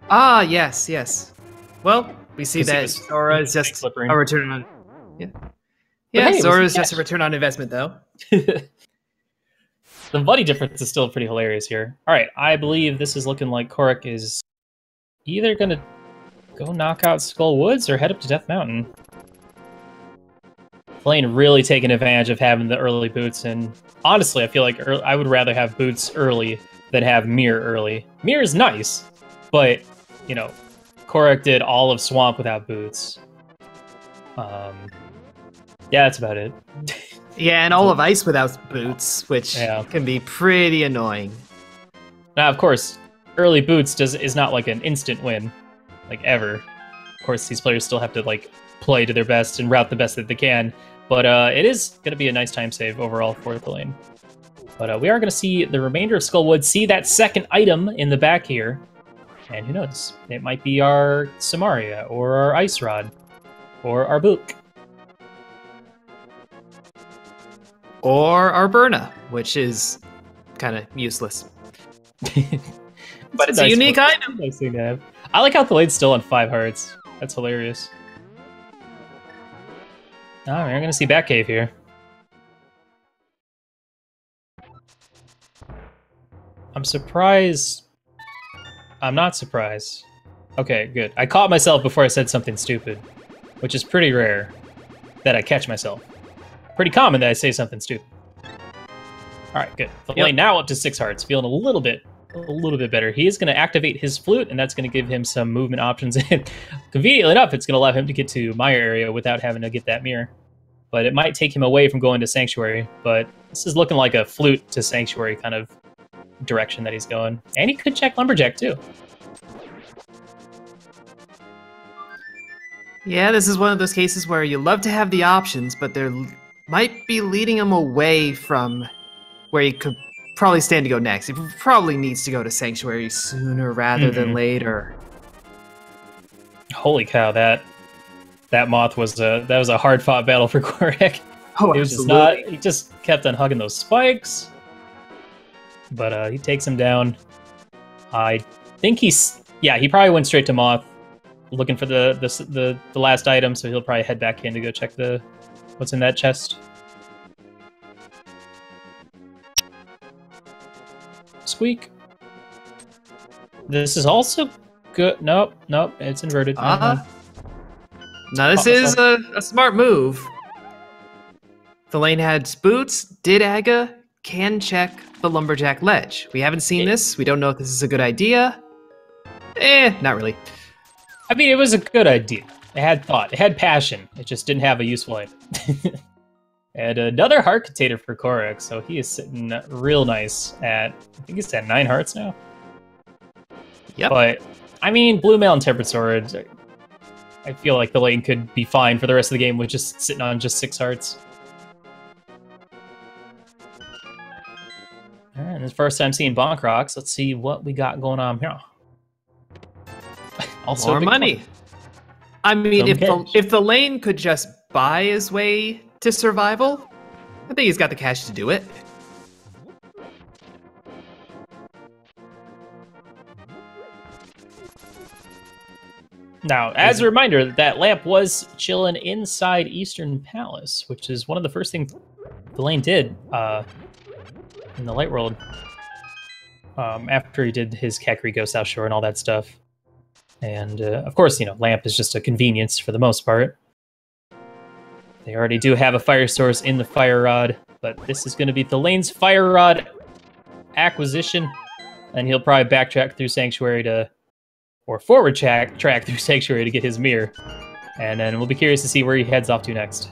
Speaker 1: Ah, yes, yes. Well, we see that Zora is just a return on... Yeah, yeah, hey, Zora is just a return on investment, though.
Speaker 2: The money difference is still pretty hilarious here. All right, I believe this is looking like Kohrek is either going to go knock out Skull Woods or head up to Death Mountain. Lane really taking advantage of having the early boots, and honestly, I feel like I would rather have boots early than have Mire early. Mire is nice, but, you know, Kohrek did all of Swamp without boots. Yeah, that's about it.
Speaker 1: Yeah, and all of Ice without boots, which can be pretty annoying.
Speaker 2: Now, of course, early boots is not like an instant win, like ever. Of course, these players still have to like play to their best and route the best that they can. But it is going to be a nice time save overall for the lane. But we are going to see the remainder of Skullwood see that second item in the back here. And who knows? It might be our Samaria, or our Ice Rod, or our Book.
Speaker 1: Or our Burna, which is kind of useless. But it's a unique item.
Speaker 2: Nice thing to have. I like how the lane's still on 5 hearts. That's hilarious. Oh, we're going to see Batcave here. I'm surprised. I'm not surprised. Okay, good. I caught myself before I said something stupid, which is pretty rare that I catch myself. Pretty common that I say something stupid. All right, good. The lane now up to 6 hearts, feeling a little bit better. He is going to activate his flute, and that's going to give him some movement options. And conveniently enough, it's going to allow him to get to Mire area without having to get that mirror. But it might take him away from going to Sanctuary. But this is looking like a flute to Sanctuary kind of direction that he's going. And he could check Lumberjack too.
Speaker 1: Yeah, this is one of those cases where you love to have the options, but they're might be leading him away from where he could probably stand to go next. He probably needs to go to Sanctuary sooner rather than later.
Speaker 2: Holy cow, that moth was a hard fought battle for Kohrek.
Speaker 1: Oh,
Speaker 2: he just kept on hugging those spikes. But he takes him down. I think he probably went straight to Moth, looking for the last item, so he'll probably head back in to go check what's in that chest. Squeak. This is also good. Nope, it's inverted.
Speaker 1: Now this is a smart move. The lane had boots, did Aga, can check the Lumberjack ledge. We haven't seen this. We don't know if this is a good idea. Not really.
Speaker 2: I mean, it was a good idea. It had thought. It had passion. It just didn't have a useful item. And another heart container for Kohrek, so he is sitting real nice at, I think he's at 9 hearts now.
Speaker 1: Yep.
Speaker 2: But, I mean, Blue Mail and Tempered Sword, I feel like the lane could be fine for the rest of the game with just sitting on just 6 hearts. Alright, and it's the first time seeing Bonk Rocks. Let's see what we got going on here. Also
Speaker 1: more money. I mean, if the lane could just buy his way to survival, I think he's got the cash to do it.
Speaker 2: Now, as a reminder, that lamp was chilling inside Eastern Palace, which is one of the first things Thalane did in the Light World. After he did his Kakariko South Shore and all that stuff. And, of course, you know, lamp is just a convenience for the most part. They already do have a fire source in the fire rod, but this is going to be Thalane's fire rod acquisition, and he'll probably backtrack through Sanctuary or forward track through Sanctuary to get his Mire. And then we'll be curious to see where he heads off to next.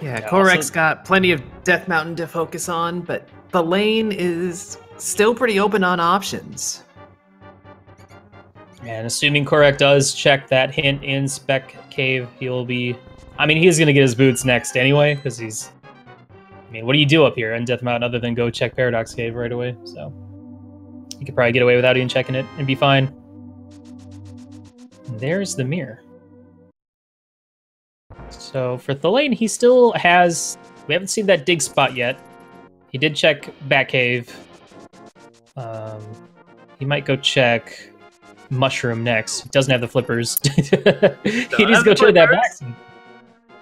Speaker 1: Yeah, Kohrek's got plenty of Death Mountain to focus on, but Thalane is still pretty open on options.
Speaker 2: And assuming Kohrek does check that hint in Spec Cave, he'll be... I mean, he's going to get his boots next anyway, because he's... I mean, what do you do up here in Death Mountain other than go check Paradox Cave right away? So, he could probably get away without even checking it and be fine. And there's the Mire. So for Thalane, he still has... We haven't seen that dig spot yet. He did check Batcave. He might go check Mushroom next. He doesn't have the flippers. He needs to go check that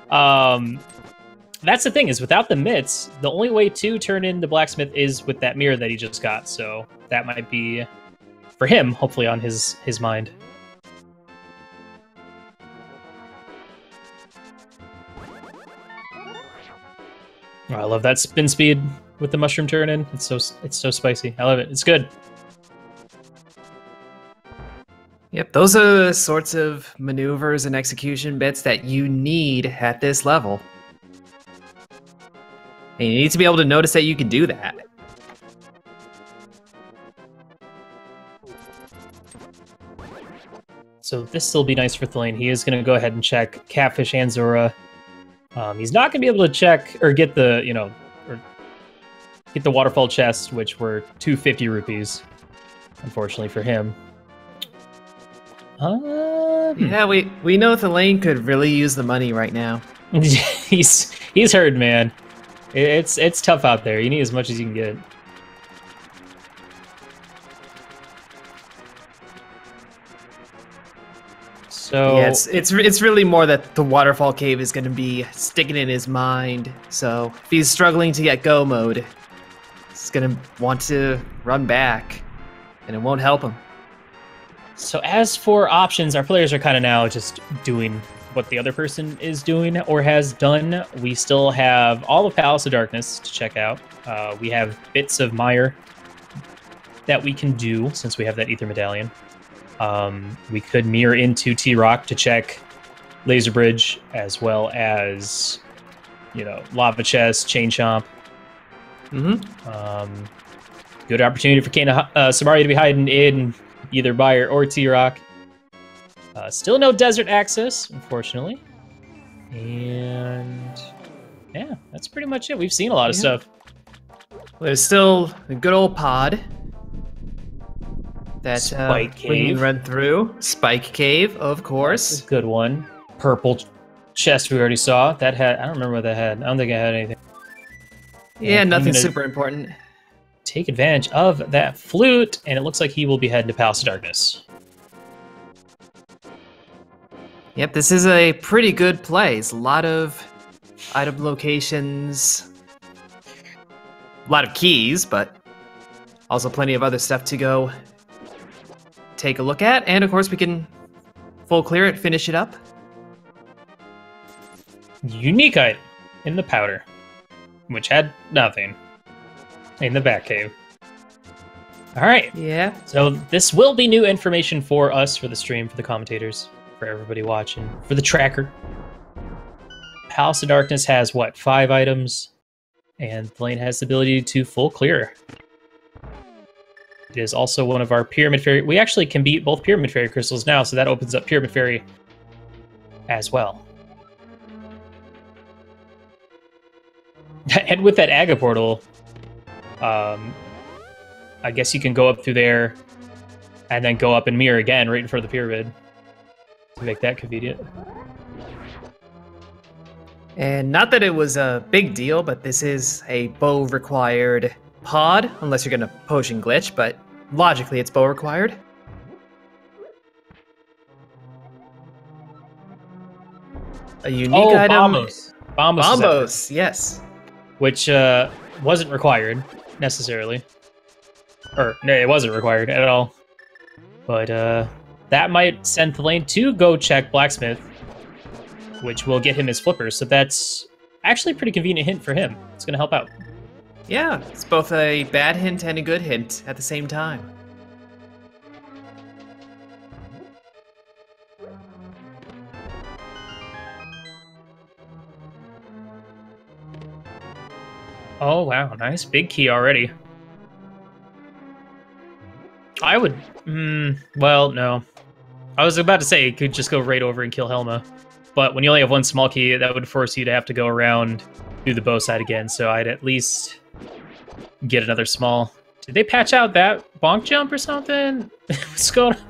Speaker 2: blacksmith. That's the thing, is without the mitts, the only way to turn in the blacksmith is with that Mire that he just got. So that might be, for him, hopefully on his mind. Oh, I love that spin speed with the mushroom turn in. It's so spicy. I love it. It's good.
Speaker 1: Yep, those are the sorts of maneuvers and execution bits that you need at this level. And you need to be able to notice that you can do that.
Speaker 2: So this will be nice for Thalane. He is going to go ahead and check Catfish and Zora. He's not going to be able to check or get the, or get the waterfall chest, which were 250 rupees, unfortunately for him.
Speaker 1: Yeah, we know Thalane could really use the money right now.
Speaker 2: he's hurt, man. It's tough out there. You need as much as you can get. So
Speaker 1: yeah, it's really more that the waterfall cave is going to be sticking in his mind. So if he's struggling to get go mode, he's going to want to run back, and it won't help him.
Speaker 2: So as for options, our players are kind of now just doing what the other person is doing or has done. We still have all of Palace of Darkness to check out. We have bits of Mire that we can do since we have that Ether Medallion. We could mirror into T-Rock to check Laser Bridge, as well as, Lava Chest, Chain Chomp. Good opportunity for Samari to be hiding in either Buyer or T-Rock. Still no desert access, unfortunately. And yeah, that's pretty much it. We've seen a lot of stuff.
Speaker 1: There's still a good old pod that
Speaker 2: Spike
Speaker 1: we can
Speaker 2: Cave.
Speaker 1: run through. Spike Cave, of course.
Speaker 2: That's a good one. Purple chest we already saw. That had, I don't remember what that had. I don't think I had anything.
Speaker 1: Yeah, nothing super important.
Speaker 2: Take advantage of that flute, and it looks like he will be heading to Palace of Darkness.
Speaker 1: Yep, this is a pretty good place. A lot of item locations, a lot of keys, but also plenty of other stuff to go take a look at. And of course, we can full clear it, finish it up.
Speaker 2: Unique item in the powder, which had nothing in the Batcave. All right.
Speaker 1: Yeah.
Speaker 2: So this will be new information for us, for the stream, for the commentators, for everybody watching, for the tracker. Palace of Darkness has, what, 5 items? And Thalane has the ability to full clear. It is also one of our Pyramid Fairy. We actually can beat both Pyramid Fairy crystals now, so that opens up Pyramid Fairy as well. And with that Aga portal, I guess you can go up through there and then go up and Mire again right in front of the pyramid to make that convenient.
Speaker 1: And not that it was a big deal, but this is a bow required pod, unless you're gonna potion glitch, but logically it's bow required. A unique item.
Speaker 2: Bombos.
Speaker 1: Bombos, yes.
Speaker 2: Which wasn't required necessarily. Or no, it wasn't required at all. But that might send Thalane to go check Blacksmith, which will get him his flippers. So that's actually a pretty convenient hint for him. It's going to help out.
Speaker 1: Yeah, it's both a bad hint and a good hint at the same time.
Speaker 2: Oh, wow. Nice. Big key already. I would... well, no. I was about to say you could just go right over and kill Helma. But when you only have one small key, that would force you to have to go around, do the bow side again. So I'd at least get another small. Did they patch out that bonk jump or something? What's going on?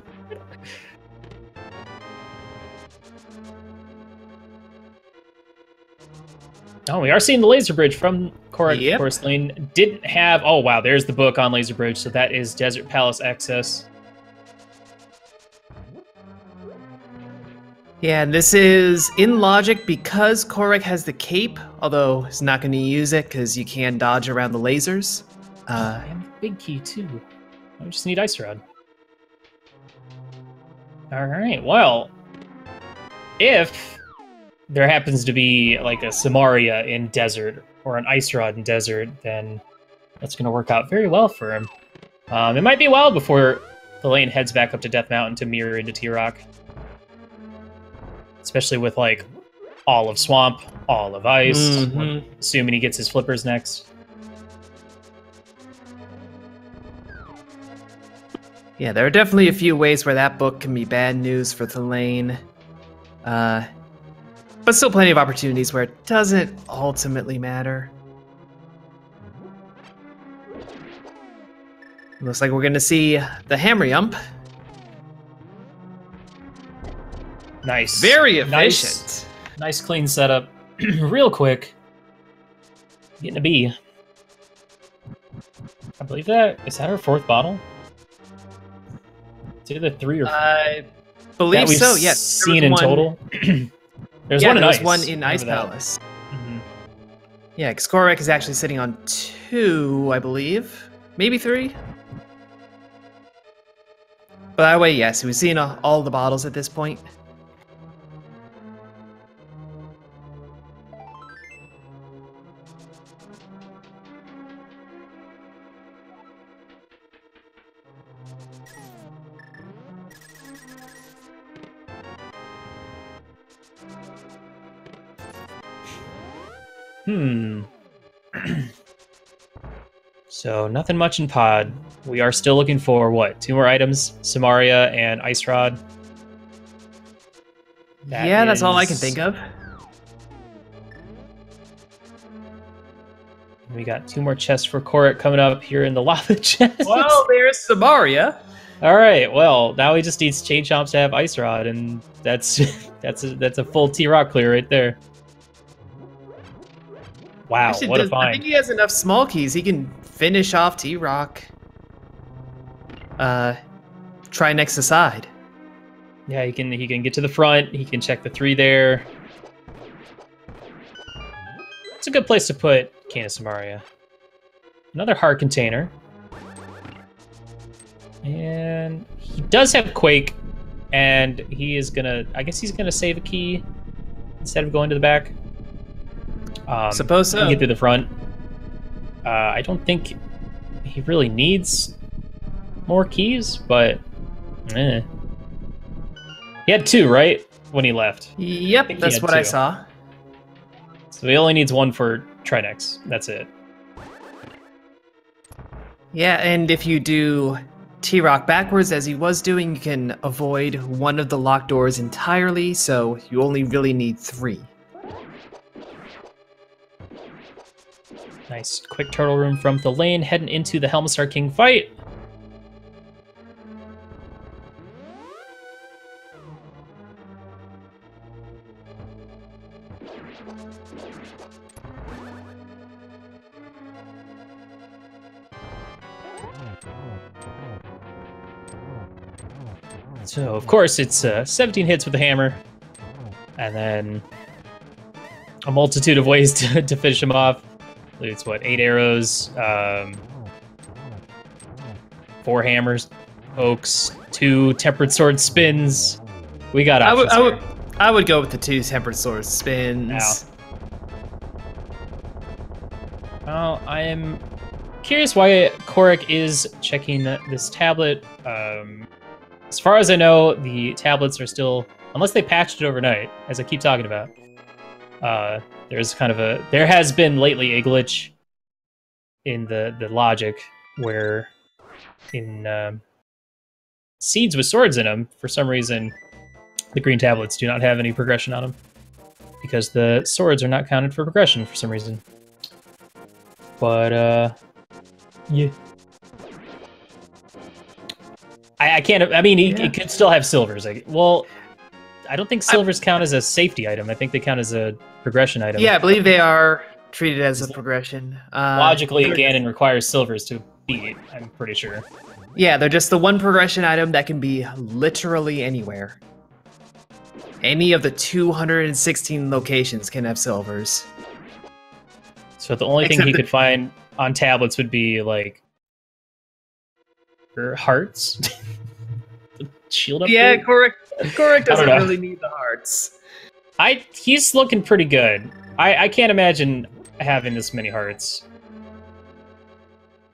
Speaker 2: Oh, we are seeing the laser bridge from Kohrek.
Speaker 1: Yep.
Speaker 2: Of course, Lane didn't have... Oh, wow, there's the book on laser bridge. So that is Desert Palace access.
Speaker 1: Yeah, and this is in logic because Kohrek has the cape, although he's not going to use it because you can dodge around the lasers.
Speaker 2: And big key, too. I just need Ice Rod. All right, well, if there happens to be like a Samaria in desert or an Ice Rod in desert, then that's going to work out very well for him. It might be a while before Thalane heads back up to Death Mountain to Mire into T-Rock. Especially with, like, all of Swamp, all of Ice, assuming he gets his flippers next.
Speaker 1: Yeah, there are definitely a few ways where that book can be bad news for Thalane. But still plenty of opportunities where it doesn't ultimately matter. Looks like we're going to see the Hammer Yump.
Speaker 2: Nice.
Speaker 1: Very efficient.
Speaker 2: Nice clean setup. Real quick. Getting a B. I believe that. Is that our fourth bottle? It's either 3 or 4.
Speaker 1: I believe so, yes.
Speaker 2: Seen in total. There's one in Ice.
Speaker 1: One in Ice Palace. Yeah, because Kohrek is actually sitting on 2, I believe. Maybe 3. But that way, yes, we've seen all the bottles at this point.
Speaker 2: So, nothing much in pod. We are still looking for, what, 2 more items? Samaria and Ice Rod.
Speaker 1: That's all I can think of.
Speaker 2: We got 2 more chests for Kohrek coming up here in the lava chest.
Speaker 1: Well, there's Samaria.
Speaker 2: All right, well, now he just needs Chain Chomps to have Ice Rod, and that's a full T-Rock clear right there. Wow,
Speaker 1: Actually,
Speaker 2: what a find.
Speaker 1: I think he has enough small keys. He can finish off T-Rock. Try next to side.
Speaker 2: Yeah, he can get to the front. He can check the 3 there. It's a good place to put Cane of Samaria. Another heart container. And he does have Quake, and he is gonna... I guess he's gonna save a key instead of going to the back.
Speaker 1: Suppose so.
Speaker 2: He can get through the front. I don't think he really needs more keys, but... He had 2, right? When he left.
Speaker 1: Yep, that's what
Speaker 2: 2.
Speaker 1: I saw.
Speaker 2: So he only needs 1 for Trinex. That's it.
Speaker 1: Yeah, and if you do T-Rock backwards, as he was doing, you can avoid one of the locked doors entirely, so you only really need 3.
Speaker 2: Nice. Quick turtle room from Thalane, heading into the Helmastar King fight. So, of course, it's 17 hits with the hammer, and then a multitude of ways to finish him off. I believe it's, what, 8 arrows, 4 hammers, pokes, 2 tempered sword spins. We got options.
Speaker 1: I would go with the 2 tempered sword spins.
Speaker 2: Now, well, I am curious why Kohrek is checking this tablet. As far as I know, the tablets are still, unless they patched it overnight, as I keep talking about. There has been lately a glitch in the logic where in seeds with swords in them, for some reason, the green tablets do not have any progression on them because the swords are not counted for progression for some reason. But yeah. I can't. I mean, it could still have silvers. Well, I don't think silvers count as a safety item. I think they count as a progression item.
Speaker 1: Yeah, I believe they are treated as a progression.
Speaker 2: Logically, Ganon requires silvers to beat, I'm pretty sure.
Speaker 1: Yeah, they're just the one progression item that can be literally anywhere. Any of the 216 locations can have silvers.
Speaker 2: So the only thing he could find on tablets would be, like, hearts? The shield upgrade?
Speaker 1: Yeah, Kohrek doesn't really need the hearts.
Speaker 2: He's looking pretty good. I can't imagine having this many hearts.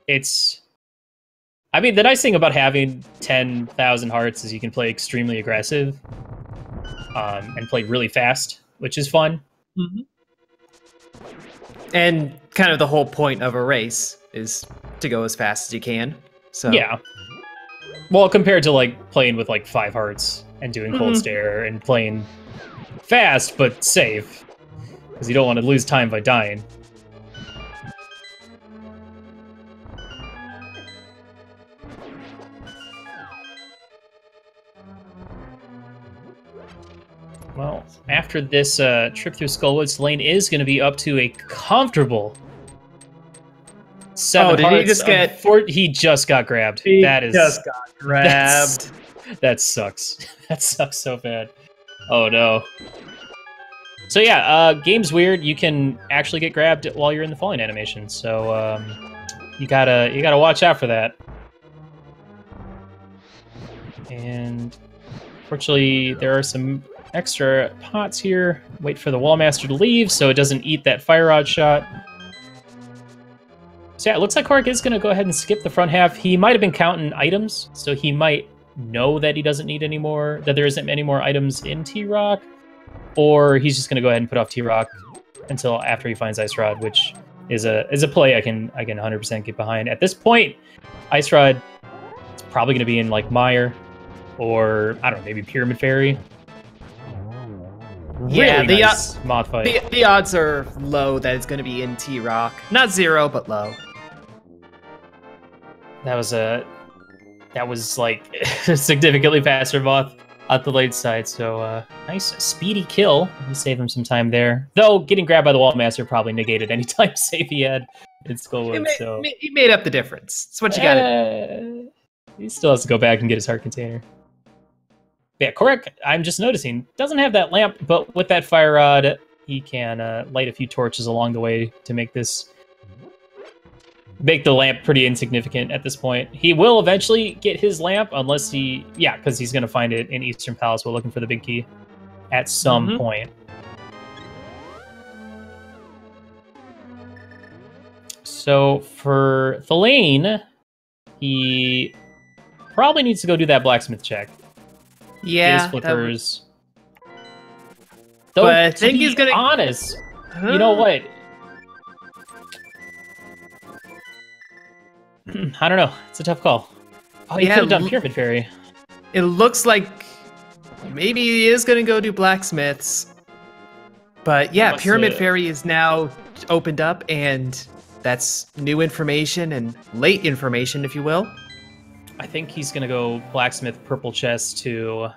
Speaker 2: I mean, the nice thing about having 10,000 hearts is you can play extremely aggressive and play really fast, which is fun.
Speaker 1: Mm-hmm. And kind of the whole point of a race is to go as fast as you can. So
Speaker 2: yeah. Well, compared to like playing with like 5 hearts and doing cold stare and playing fast but safe, because you don't want to lose time by dying. Well, after this trip through Skullwoods, Thalane is going to be up to a comfortable 7
Speaker 1: did
Speaker 2: hearts.
Speaker 1: he just get...
Speaker 2: He just got grabbed.
Speaker 1: He just got grabbed.
Speaker 2: That sucks. That sucks so bad. Oh no. So yeah, game's weird. You can actually get grabbed while you're in the falling animation. So you gotta watch out for that. And fortunately, there are some extra pots here. Wait for the Wallmaster to leave so it doesn't eat that fire rod shot. So yeah, it looks like Kohrek is going to go ahead and skip the front half. He might have been counting items, so he might know that he doesn't need any more, that there isn't any more items in T-Rock, or he's just going to go ahead and put off T-Rock until after he finds Ice Rod, which is a play I can 100% get behind. At this point, Ice Rod is probably going to be in like Mire, or I don't know, maybe Pyramid Fairy.
Speaker 1: Yeah,
Speaker 2: really nice mod fight.
Speaker 1: The odds are low that it's going to be in T-Rock. Not 0, but low.
Speaker 2: That was like significantly faster Moth at the late side. So nice speedy kill. We save him some time there. Though getting grabbed by the Wallmaster probably negated any time save he had in Skullwood.
Speaker 1: He made up the difference. That's what you got.
Speaker 2: He still has to go back and get his heart container. Yeah, Kohrek, I'm just noticing, doesn't have that lamp, but with that fire rod, he can light a few torches along the way to make the lamp pretty insignificant at this point. He will eventually get his lamp, unless because he's going to find it in Eastern Palace while looking for the big key at some point. So for Thalane, he probably needs to go do that blacksmith check.
Speaker 1: Yeah,
Speaker 2: his flippers. Though,
Speaker 1: but I think he's gonna.
Speaker 2: Honest, you know what? I don't know. It's a tough call. Oh, you could have done Pyramid Fairy.
Speaker 1: It looks like maybe he is gonna go do blacksmiths, but yeah, Pyramid Fairy is now opened up, and that's new information and late information, if you will.
Speaker 2: I think he's going to go Blacksmith, Purple Chest to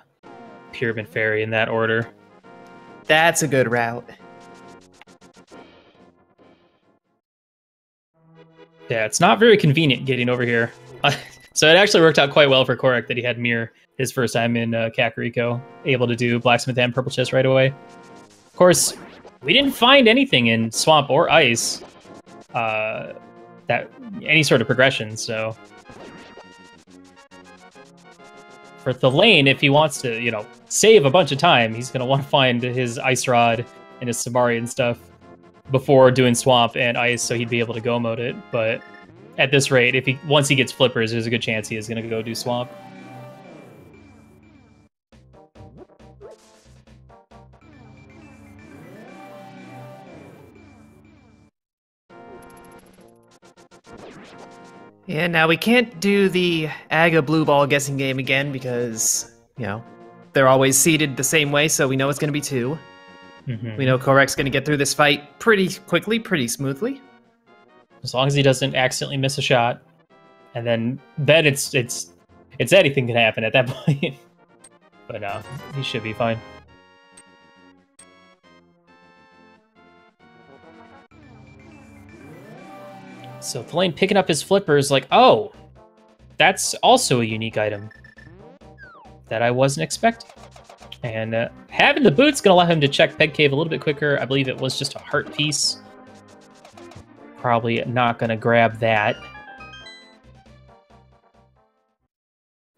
Speaker 2: Pyramid Fairy in that order.
Speaker 1: That's a good route.
Speaker 2: Yeah, it's not very convenient getting over here. So it actually worked out quite well for Kohrek that he had Mire his first time in Kakariko, able to do Blacksmith and Purple Chest right away. Of course, we didn't find anything in Swamp or Ice that any sort of progression, so... For Thalane, if he wants to, you know, save a bunch of time, he's going to want to find his Ice Rod and his Samari and stuff before doing Swamp and Ice, so he'd be able to go mode it. But at this rate, if he once he gets flippers, there's a good chance he is going to go do Swamp.
Speaker 1: Yeah, now we can't do the Aga Blue Ball guessing game again because, you know, they're always seated the same way, so we know it's going to be 2. Mm-hmm. We know Kohrek's going to get through this fight pretty quickly, pretty smoothly.
Speaker 2: As long as he doesn't accidentally miss a shot. And then it's anything can happen at that point. But no, he should be fine. So Thalane picking up his flippers like, oh, that's also a unique item that I wasn't expecting. And having the boot's going to allow him to check Peg Cave a little bit quicker. I believe it was just a heart piece. Probably not going to grab that.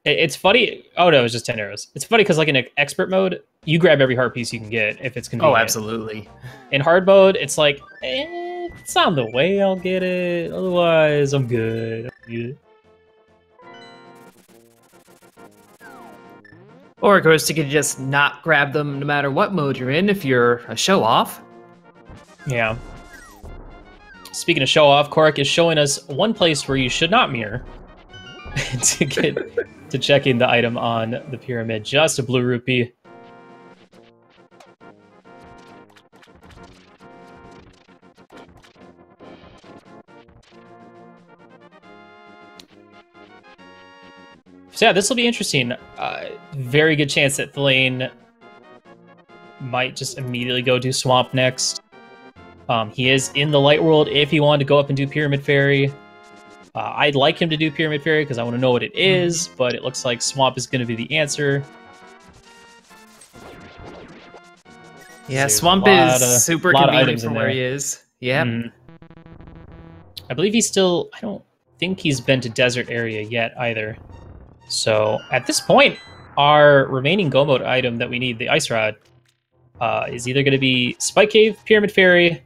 Speaker 2: It's funny. Oh, no, it was just 10 arrows. It's funny because like in expert mode, you grab every heart piece you can get if it's convenient.
Speaker 1: Oh, absolutely.
Speaker 2: In hard mode, it's like, if it's on the way, I'll get it. Otherwise, I'm good.
Speaker 1: Or, of course, you could just not grab them no matter what mode you're in if you're a show-off.
Speaker 2: Yeah. Speaking of show-off, Kohrek is showing us one place where you should not mirror to get to checking the item on the pyramid. Just a blue rupee. So yeah, this will be interesting. Very good chance that Thalane might just immediately go do Swamp next. He is in the Light World if he wanted to go up and do Pyramid Fairy. I'd like him to do Pyramid Fairy because I want to know what it is, but it looks like Swamp is going to be the answer.
Speaker 1: Yeah, Swamp is super convenient from where he is. Yeah.
Speaker 2: I believe he's still... I don't think he's been to Desert Area yet either. So at this point, our remaining Go Mode item that we need, the Ice Rod, is either going to be Spike Cave, Pyramid Fairy,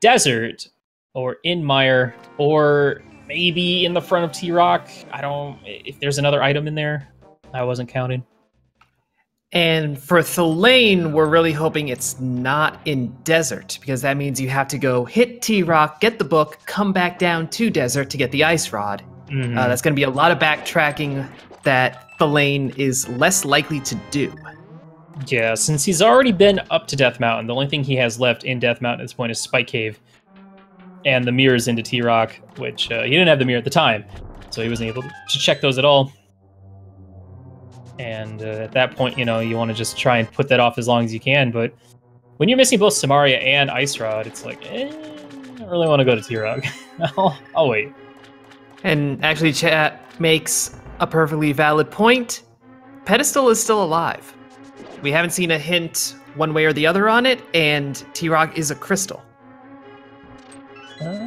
Speaker 2: Desert, or in Mire, or maybe in the front of T-Rock. I don't... If there's another item in there, I wasn't counting.
Speaker 1: And for Thalane, we're really hoping it's not in Desert, because that means you have to go hit T-Rock, get the book, come back down to Desert to get the Ice Rod. Mm-hmm. That's going to be a lot of backtracking that Thalane is less likely to do.
Speaker 2: Yeah, since he's already been up to Death Mountain, the only thing he has left in Death Mountain at this point is Spike Cave and the mirrors into T-Rock, which he didn't have the mirror at the time, so he wasn't able to check those at all. And at that point, you know, you want to just try and put that off as long as you can, but when you're missing both Samaria and Ice Rod, it's like, I don't really want to go to T-Rock. I'll wait.
Speaker 1: And actually, chat makes a perfectly valid point. Pedestal is still alive. We haven't seen a hint one way or the other on it, and T-Rock is a crystal.
Speaker 2: That's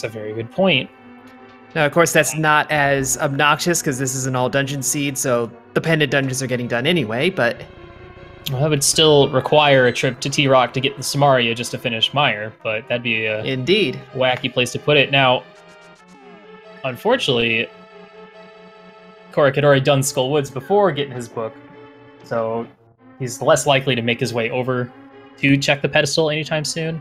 Speaker 2: a very good point.
Speaker 1: Now, of course, that's not as obnoxious because this is an all-dungeon seed, so the pendant dungeons are getting done anyway, but...
Speaker 2: Well, that would still require a trip to T-Rock to get the Samaria just to finish Mire, but that'd be a
Speaker 1: indeed
Speaker 2: wacky place to put it. Now, unfortunately, Kohrek had already done Skull Woods before getting his book, so he's less likely to make his way over to check the pedestal anytime soon.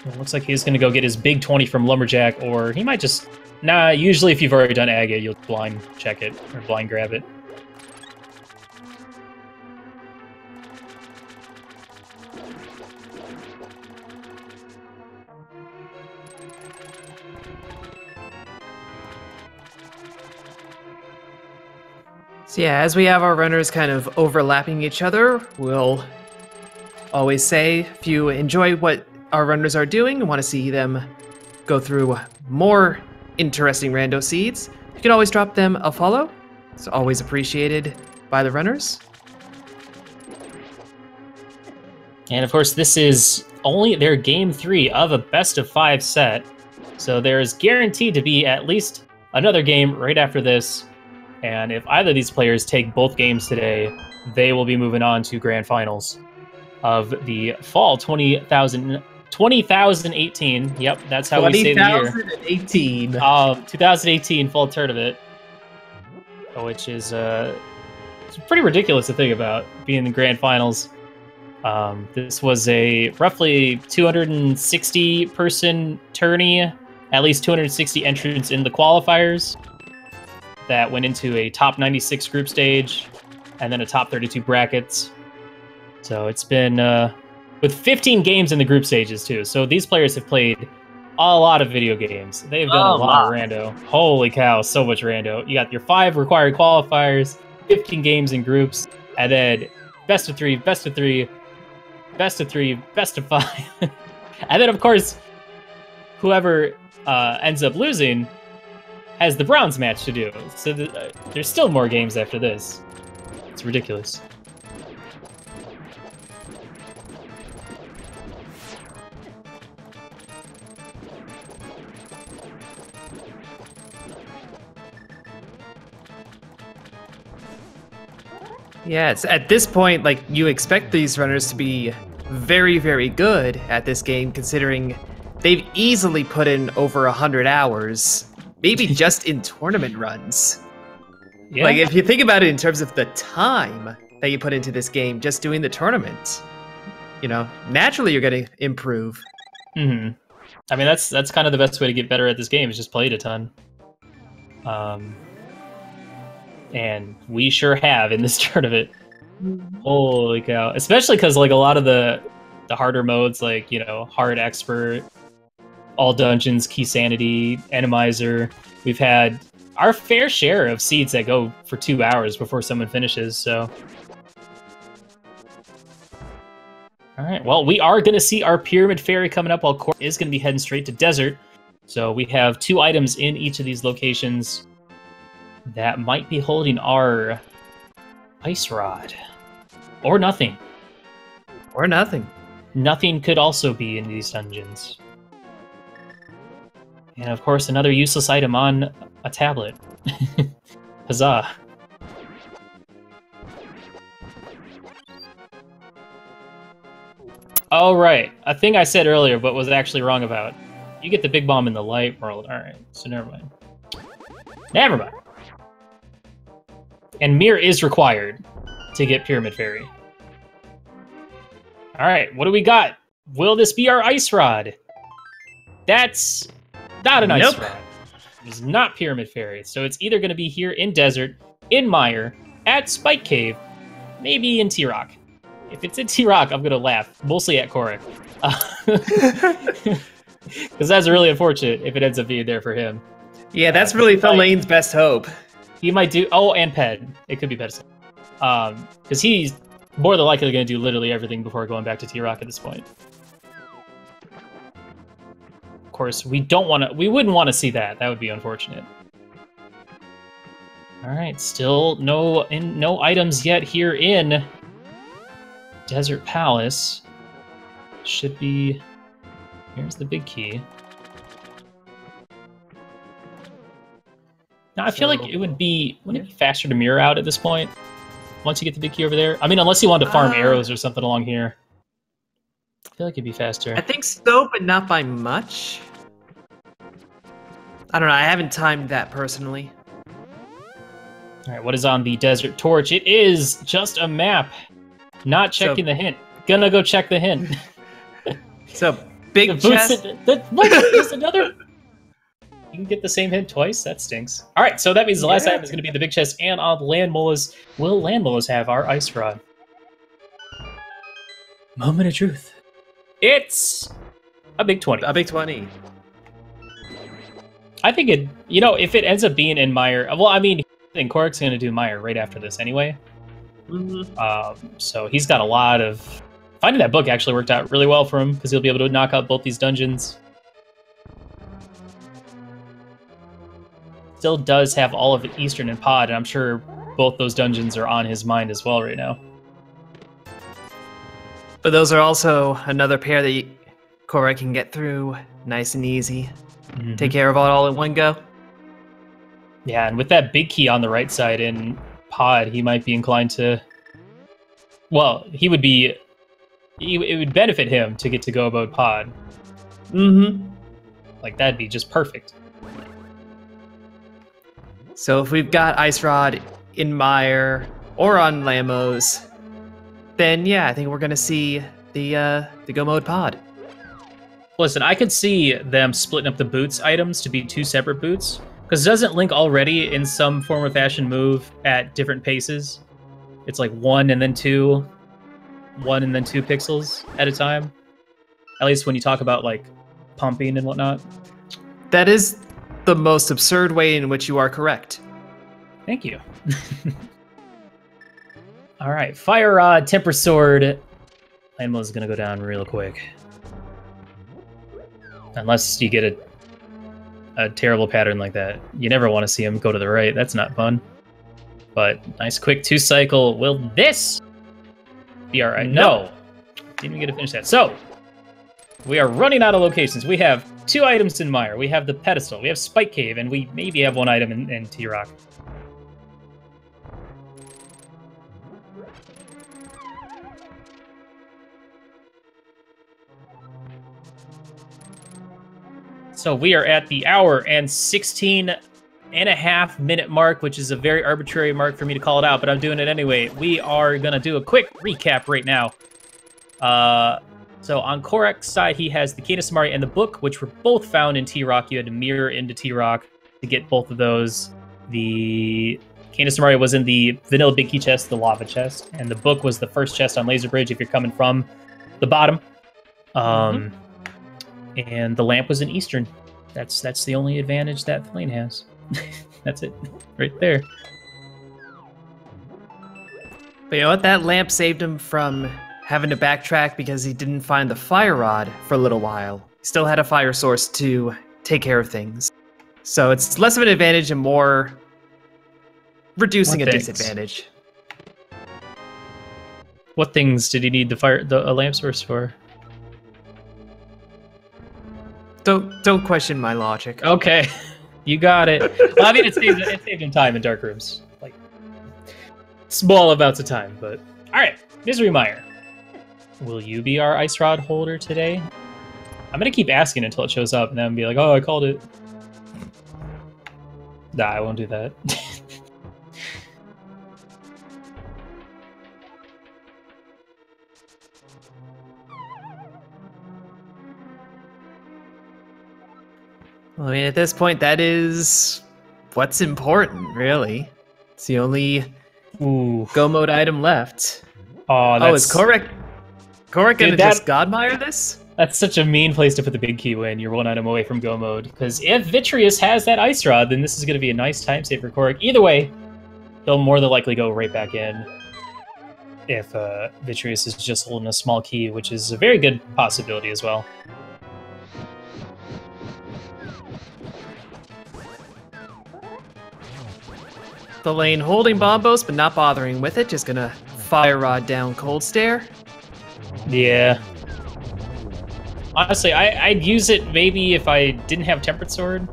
Speaker 2: It looks like he's going to go get his big 20 from Lumberjack, or he might just... Nah, usually if you've already done Aga, you'll blind check it, or blind grab it.
Speaker 1: So yeah, as we have our runners kind of overlapping each other, we'll always say, if you enjoy what our runners are doing and want to see them go through more interesting rando seeds, you can always drop them a follow. It's always appreciated by the runners.
Speaker 2: And of course, this is only their game 3 of a best-of-5 set. So there's guaranteed to be at least another game right after this. And if either of these players take both games today, they will be moving on to grand finals of the fall 2018. Yep, that's how we say the year.
Speaker 1: 2018.
Speaker 2: 2018 fall tournament, which is it's pretty ridiculous to think about, being in the grand finals. This was a roughly 260 person tourney, at least 260 entrants in the qualifiers that went into a top 96 group stage and then a top 32 brackets. So it's been with 15 games in the group stages too. So these players have played a lot of video games. They've done a lot of rando. Holy cow, so much rando. You got your 5 required qualifiers, 15 games in groups, and then best of 3, best of 3, best of 3, best of 5. And then, of course, whoever ends up losing has the bronze match to do. So there's still more games after this. It's ridiculous.
Speaker 1: Yeah, it's at this point, like, you expect these runners to be very, very good at this game, considering they've easily put in over 100 hours, maybe just in tournament runs. Yeah. Like, if you think about it in terms of the time that you put into this game just doing the tournament, you know, naturally you're going to improve.
Speaker 2: Mm-hmm. I mean, that's kind of the best way to get better at this game, is just play it a ton. And we sure have in this tournament. Holy cow. Especially because, like, a lot of the harder modes, like, you know, hard expert, all dungeons, key sanity, Randomizer, we've had our fair share of seeds that go for 2 hours before someone finishes, so. All right, well, we are going to see our Pyramid Fairy coming up, while Kohrek is going to be heading straight to Desert. So we have 2 items in each of these locations that might be holding our Ice Rod. Or nothing.
Speaker 1: Or nothing.
Speaker 2: Nothing could also be in these dungeons. And of course, another useless item on a tablet. Huzzah. Oh, right. A thing I said earlier, but was actually wrong about. You get the big bomb in the light world. Alright, so never mind. Never mind. And Mire is required to get Pyramid Fairy. Alright, what do we got? Will this be our Ice Rod? That's not an Ice Rod. It's not Pyramid Fairy. So it's either going to be here in Desert, in Mire, at Spike Cave, maybe in T-Rock. If it's in T-Rock, I'm going to laugh. Mostly at Kohrek. Because that's really unfortunate if it ends up being there for him.
Speaker 1: Yeah, that's really Thalane's best hope.
Speaker 2: He might do... Oh, and Ped. It could be Ped. Because he's more than likely going to do literally everything before going back to T-Rock at this point. Of course, we wouldn't want to see that. That would be unfortunate. All right, still no items yet here in Desert Palace. Should be... Here's the big key. Now, I feel like it would be... Wouldn't it be faster to mirror out at this point? Once you get the big key over there? I mean, unless you wanted to farm arrows or something along here. I feel like it'd be faster.
Speaker 1: I think so, but not by much. I don't know. I haven't timed that personally.
Speaker 2: All right, what is on the Desert Torch? It is just a map. Not checking the hint. Gonna go check the hint.
Speaker 1: So, big chest.
Speaker 2: There's another... You can get the same hint twice? That stinks. All right, so that means the last item is going to be the big chest, and on Land Molas, will Land Molas have our Ice Rod? Moment of truth. It's a big 20.
Speaker 1: A big 20.
Speaker 2: I think it, you know, if it ends up being in Mire, well, I mean, I think Kohrek's going to do Mire right after this anyway. Mm-hmm. So he's got a lot of Finding that book actually worked out really well for him, because he'll be able to knock out both these dungeons. Still does have all of Eastern and Pod, and I'm sure both those dungeons are on his mind as well right now.
Speaker 1: But those are also another pair that Kohrek can get through nice and easy.
Speaker 2: Mm-hmm.
Speaker 1: Take care of it all in one go.
Speaker 2: Yeah, and with that big key on the right side in Pod, he might be inclined to... Well, it would benefit him to get to go about Pod.
Speaker 1: Mm-hmm.
Speaker 2: Like, that'd be just perfect.
Speaker 1: So if we've got Ice Rod in Mire or on Lamos, then yeah, I think we're gonna see the Go Mode Pod.
Speaker 2: Listen, I could see them splitting up the boots items to be 2 separate boots, because doesn't Link already in some form or fashion move at different paces? It's like 1 and then 2, 1 and then 2 pixels at a time. At least when you talk about like pumping and whatnot.
Speaker 1: That is the most absurd way in which you are correct.
Speaker 2: Thank you. All right, Fire Rod, Temper Sword. Landmo's gonna go down real quick. Unless you get a terrible pattern like that. You never want to see him go to the right. That's not fun. But nice quick 2-cycle. Will this be all right? No. Didn't even get to finish that. So, we are running out of locations. We have 2 items in Mire. We have the pedestal. We have Spike Cave. And we maybe have 1 item in T-Rock. So we are at the hour and 16.5-minute mark, which is a very arbitrary mark for me to call it out, but I'm doing it anyway. We are going to do a quick recap right now. So on Kohrek's side, he has the Kena Samari and the book, which were both found in T-Rock. You had to mirror into T-Rock to get both of those. The Kena Samari was in the vanilla big key chest, the lava chest, and the book was the first chest on Laser Bridge if you're coming from the bottom. And the lamp was in Eastern. That's the only advantage that Thalane has. That's it, right there.
Speaker 1: But you know what? That lamp saved him from having to backtrack because he didn't find the fire rod for a little while. He still had a fire source to take care of things. So it's less of an advantage and more reducing a disadvantage.
Speaker 2: What things did he need a lamp source for?
Speaker 1: Don't question my logic.
Speaker 2: Okay, you got it. Well, I mean, it saved him time in dark rooms, like small amounts of time. But all right, Misery Mire, will you be our ice rod holder today? I'm gonna keep asking until it shows up, and then be like, "Oh, I called it." Nah, I won't do that.
Speaker 1: Well, I mean, at this point, that is what's important, really. It's the only Go Mode item left.
Speaker 2: Oh,
Speaker 1: is Kohrek gonna just Godmire this?
Speaker 2: That's such a mean place to put the big key when you're 1 item away from Go Mode. Because if Vitreous has that Ice Rod, then this is going to be a nice time save for Kohrek. Either way, he'll more than likely go right back in if Vitreous is just holding a small key, which is a very good possibility as well.
Speaker 1: Thalane holding Bombos, but not bothering with it. Just gonna Fire Rod down Cold Stare.
Speaker 2: Yeah. Honestly, I'd use it maybe if I didn't have Tempered Sword.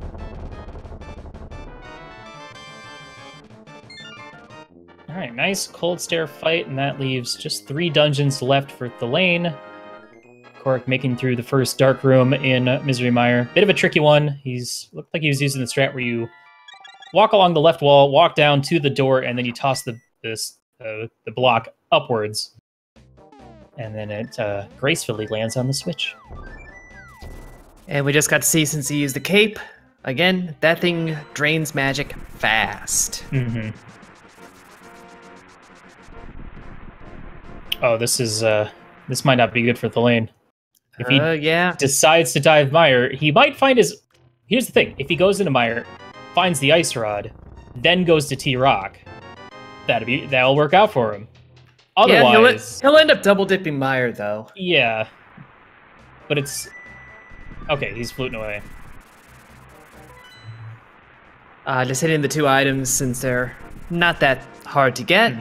Speaker 2: Alright, nice Cold Stare fight, and that leaves just 3 dungeons left for Thalane. Kohrek making through the first dark room in Misery Mire. Bit of a tricky one. Looked like he was using the strat where you walk along the left wall, walk down to the door, and then you toss the block upwards. And then it gracefully lands on the switch.
Speaker 1: And we just got to see, since he used the cape, again, that thing drains magic fast.
Speaker 2: Mm-hmm. Oh, this might not be good for Thalane. If he decides to dive Mire, he might find his... Here's the thing. If he goes into Mire, finds the Ice Rod, then goes to T-Rock, that'll work out for him. Otherwise,
Speaker 1: he'll end up double dipping Mire though.
Speaker 2: yeah. But it's okay. He's fluting away.
Speaker 1: Just hitting the 2 items since they're not that hard to get.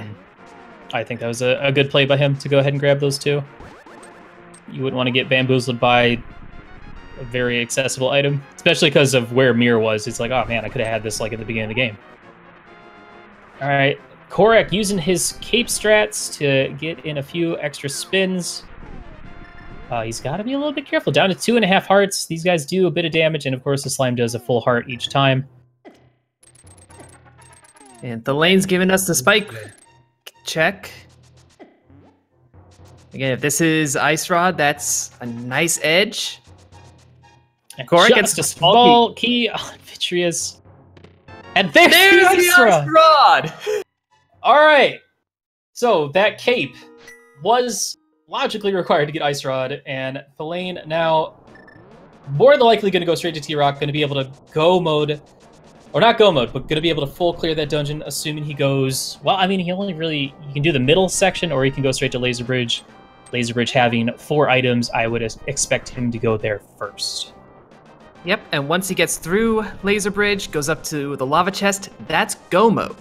Speaker 2: I think that was a good play by him to go ahead and grab those 2. You wouldn't want to get bamboozled by a very accessible item, especially because of where Mire was. It's like, oh man, I could have had this like at the beginning of the game. All right, Kohrek using his cape strats to get in a few extra spins. He's got to be a little bit careful. Down to 2.5 hearts. These guys do a bit of damage, and of course the slime does a full heart each time.
Speaker 1: And Thalane's giving us the spike check. Again, if this is Ice Rod, that's a nice edge.
Speaker 2: Kohrek gets a small key on Vitreous. And there's the Ice Rod! All right. So that cape was logically required to get Ice Rod, and Thalane now more than likely going to go straight to T-Rock, going to be able to go mode, or not go mode, but going to be able to full clear that dungeon, assuming he goes, well, I mean, he can do the middle section, or he can go straight to Laser Bridge. Laser Bridge having 4 items, I would expect him to go there first.
Speaker 1: Yep, and once he gets through Laser Bridge, goes up to the lava chest, that's go mode.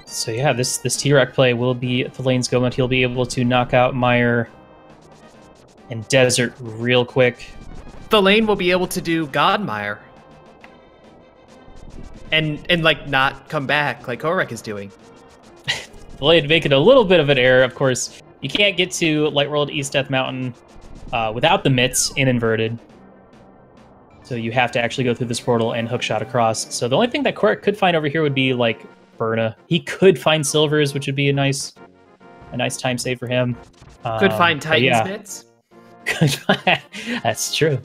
Speaker 2: So yeah, this T-Rock play will be Thalane's go mode. He'll be able to knock out Mire and Desert real quick.
Speaker 1: Thalane will be able to do God Mire. And like not come back like Kohrek is doing.
Speaker 2: Thalane making a little bit of an error, of course. You can't get to Lightworld East Death Mountain without the mitts in inverted. So you have to actually go through this portal and hookshot across. So the only thing that Kohrek could find over here would be like Burna. He could find Silvers, which would be a nice time save for him.
Speaker 1: Could find Titan's mitts.
Speaker 2: That's true.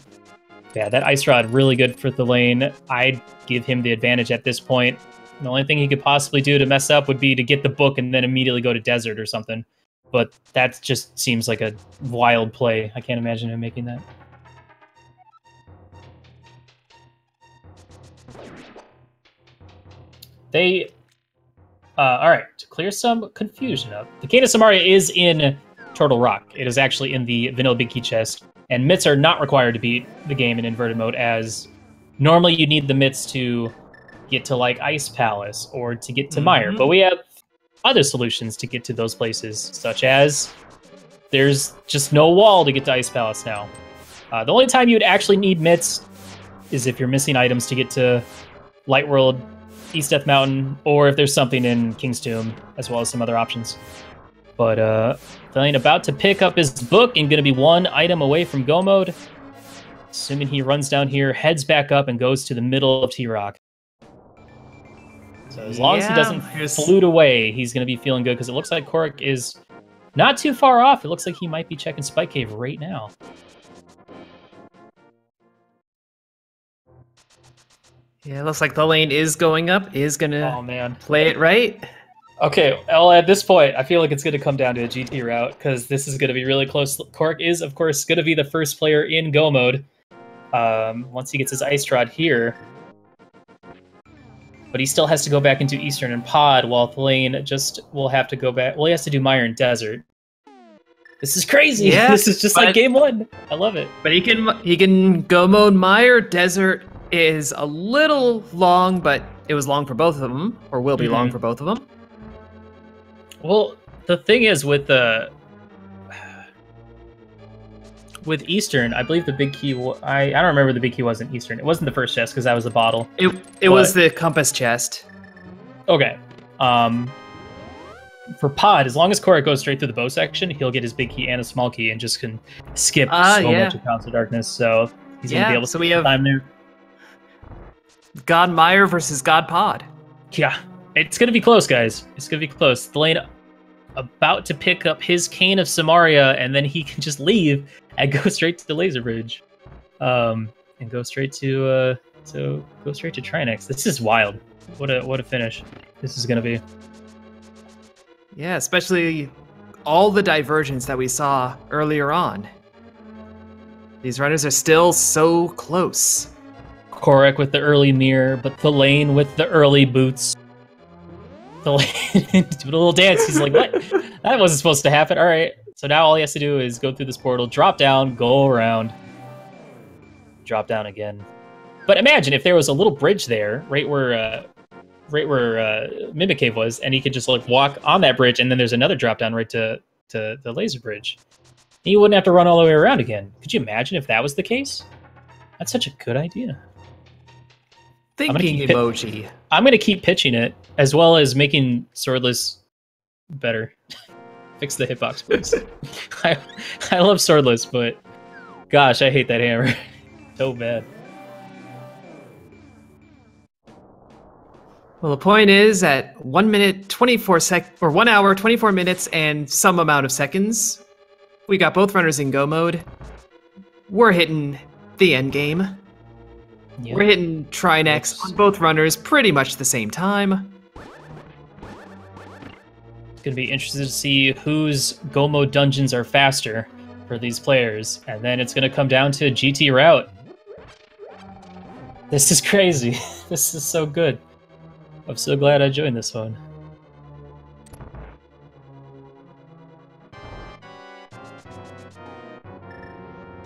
Speaker 2: Yeah, that Ice Rod really good for Thalane. I'd give him the advantage at this point. The only thing he could possibly do to mess up would be to get the book and then immediately go to Desert or something. But that just seems like a wild play. I can't imagine him making that. All right, to clear some confusion up, the Cane of Samaria is in Turtle Rock. It is actually in the vanilla Big Key chest, and mitts are not required to beat the game in inverted mode, as normally you need the mitts to get to like Ice Palace or to get to Mire, but we have other solutions to get to those places, such as there's just no wall to get to Ice Palace now. The only time you would actually need mitts is if you're missing items to get to Lightworld, East Death Mountain, or if there's something in King's Tomb, as well as some other options. But Thalane about to pick up his book and going to be 1 item away from go mode. Assuming he runs down here, heads back up, and goes to the middle of T-Rock. So as long as he doesn't flute away, he's going to be feeling good, because it looks like Kohrek is not too far off. It looks like he might be checking Spike Cave right now.
Speaker 1: Yeah, it looks like Thalane is going up, is going to play it right.
Speaker 2: Okay, well, at this point, I feel like it's going to come down to a GT route, because this is going to be really close. Kohrek is, of course, going to be the first player in go mode once he gets his Ice Rod here. But he still has to go back into Eastern and Pod, while Thalane just will have to go back. Well, he has to do Mire and Desert. This is crazy.
Speaker 1: Yeah,
Speaker 2: this is just like game 1. I love it.
Speaker 1: But he can go mode Mire. Desert is a little long, but it was long for both of them, or will be long for both of them.
Speaker 2: Well, the thing is with Eastern, I believe the big key. I don't remember the big key wasn't Eastern. It wasn't the first chest because that was the bottle.
Speaker 1: It was the compass chest.
Speaker 2: Okay. For Pod, as long as Kohrek goes straight through the bow section, he'll get his big key and a small key and just can skip so much of Pounce of Darkness. So he's gonna be able to.
Speaker 1: So we have
Speaker 2: time there.
Speaker 1: God Mire versus God Pod.
Speaker 2: Yeah, it's gonna be close, guys. It's gonna be close. Thalane about to pick up his Cane of Samaria, and then he can just leave and go straight to the Laser Bridge, and go straight to Trinex. This is wild. What a finish this is gonna be.
Speaker 1: Yeah, especially all the diversions that we saw earlier on. These runners are still so close.
Speaker 2: Kohrek with the early Mire, but Thalane with the early boots. doing a little dance. He's like, what? That wasn't supposed to happen. All right. So now all he has to do is go through this portal, drop down, go around, drop down again. But imagine if there was a little bridge there, right where Mimic Cave was, and he could just like walk on that bridge, and then there's another drop down right to the laser bridge. And you wouldn't have to run all the way around again. Could you imagine if that was the case? That's such a good idea.
Speaker 1: Thinking emoji.
Speaker 2: I'm going to keep pitching it, as well as making Swordless better. Fix the hitbox, please. I love Swordless, but gosh, I hate that hammer. So bad.
Speaker 1: Well, the point is, at 1 minute 24 or 1 hour 24 minutes and some amount of seconds, we got both runners in go mode. We're hitting the end game. Yeah. We're hitting Trinex on both runners pretty much the same time.
Speaker 2: It's going to be interesting to see whose go mode dungeons are faster for these players. And then it's going to come down to GT route. This is crazy. This is so good. I'm so glad I joined this one.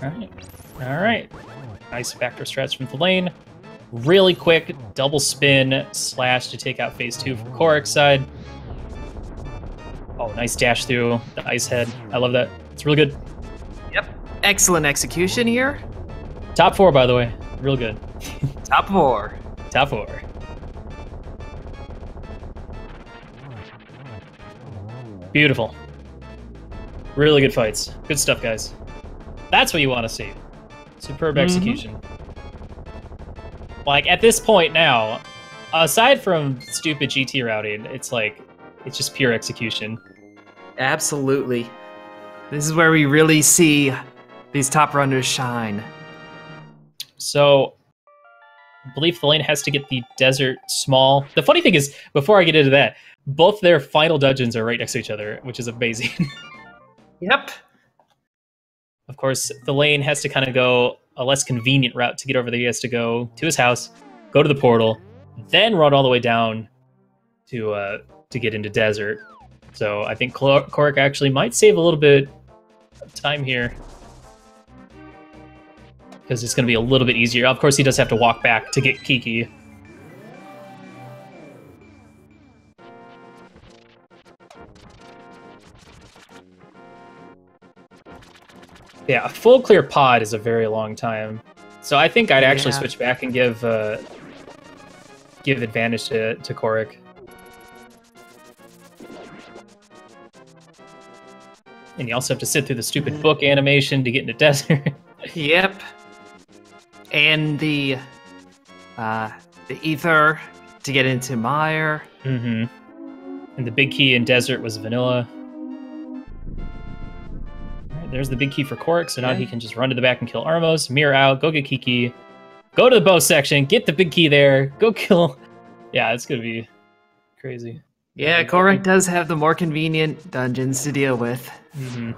Speaker 2: All right. Nice backdoor strats from Thalane. Really quick double spin slash to take out phase 2 from Kohrek's side. Oh, nice dash through the ice head. I love that. It's really good.
Speaker 1: Yep. Excellent execution here.
Speaker 2: Top 4, by the way. Real good.
Speaker 1: Top 4.
Speaker 2: Top 4. Beautiful. Really good fights. Good stuff, guys. That's what you want to see. Superb execution. Like, at this point now, aside from stupid GT routing, it's like, it's just pure execution.
Speaker 1: Absolutely. This is where we really see these top runners shine.
Speaker 2: So, I believe Thalane has to get the desert small. The funny thing is, before I get into that, both their final dungeons are right next to each other, which is amazing.
Speaker 1: Yep.
Speaker 2: Of course, Thalane has to kind of go a less convenient route to get over there. He has to go to his house, go to the portal, then run all the way down to get into desert. So I think Kohrek actually might save a little bit of time here, because it's going to be a little bit easier. Of course, he does have to walk back to get Kiki. Yeah, a full clear pod is a very long time. So I think I'd actually switch back and give advantage to Kohrek. And you also have to sit through the stupid book animation to get into desert.
Speaker 1: Yep. And the ether to get into Mire.
Speaker 2: Mm-hmm. And the big key in desert was vanilla. There's the big key for Kohrek, so now he can just run to the back and kill Armos. Mire out, go get Kiki. Go to the bow section, get the big key there, go kill... Yeah, it's gonna be crazy.
Speaker 1: Yeah, Kohrek does have the more convenient dungeons to deal with.
Speaker 2: Mm-hmm.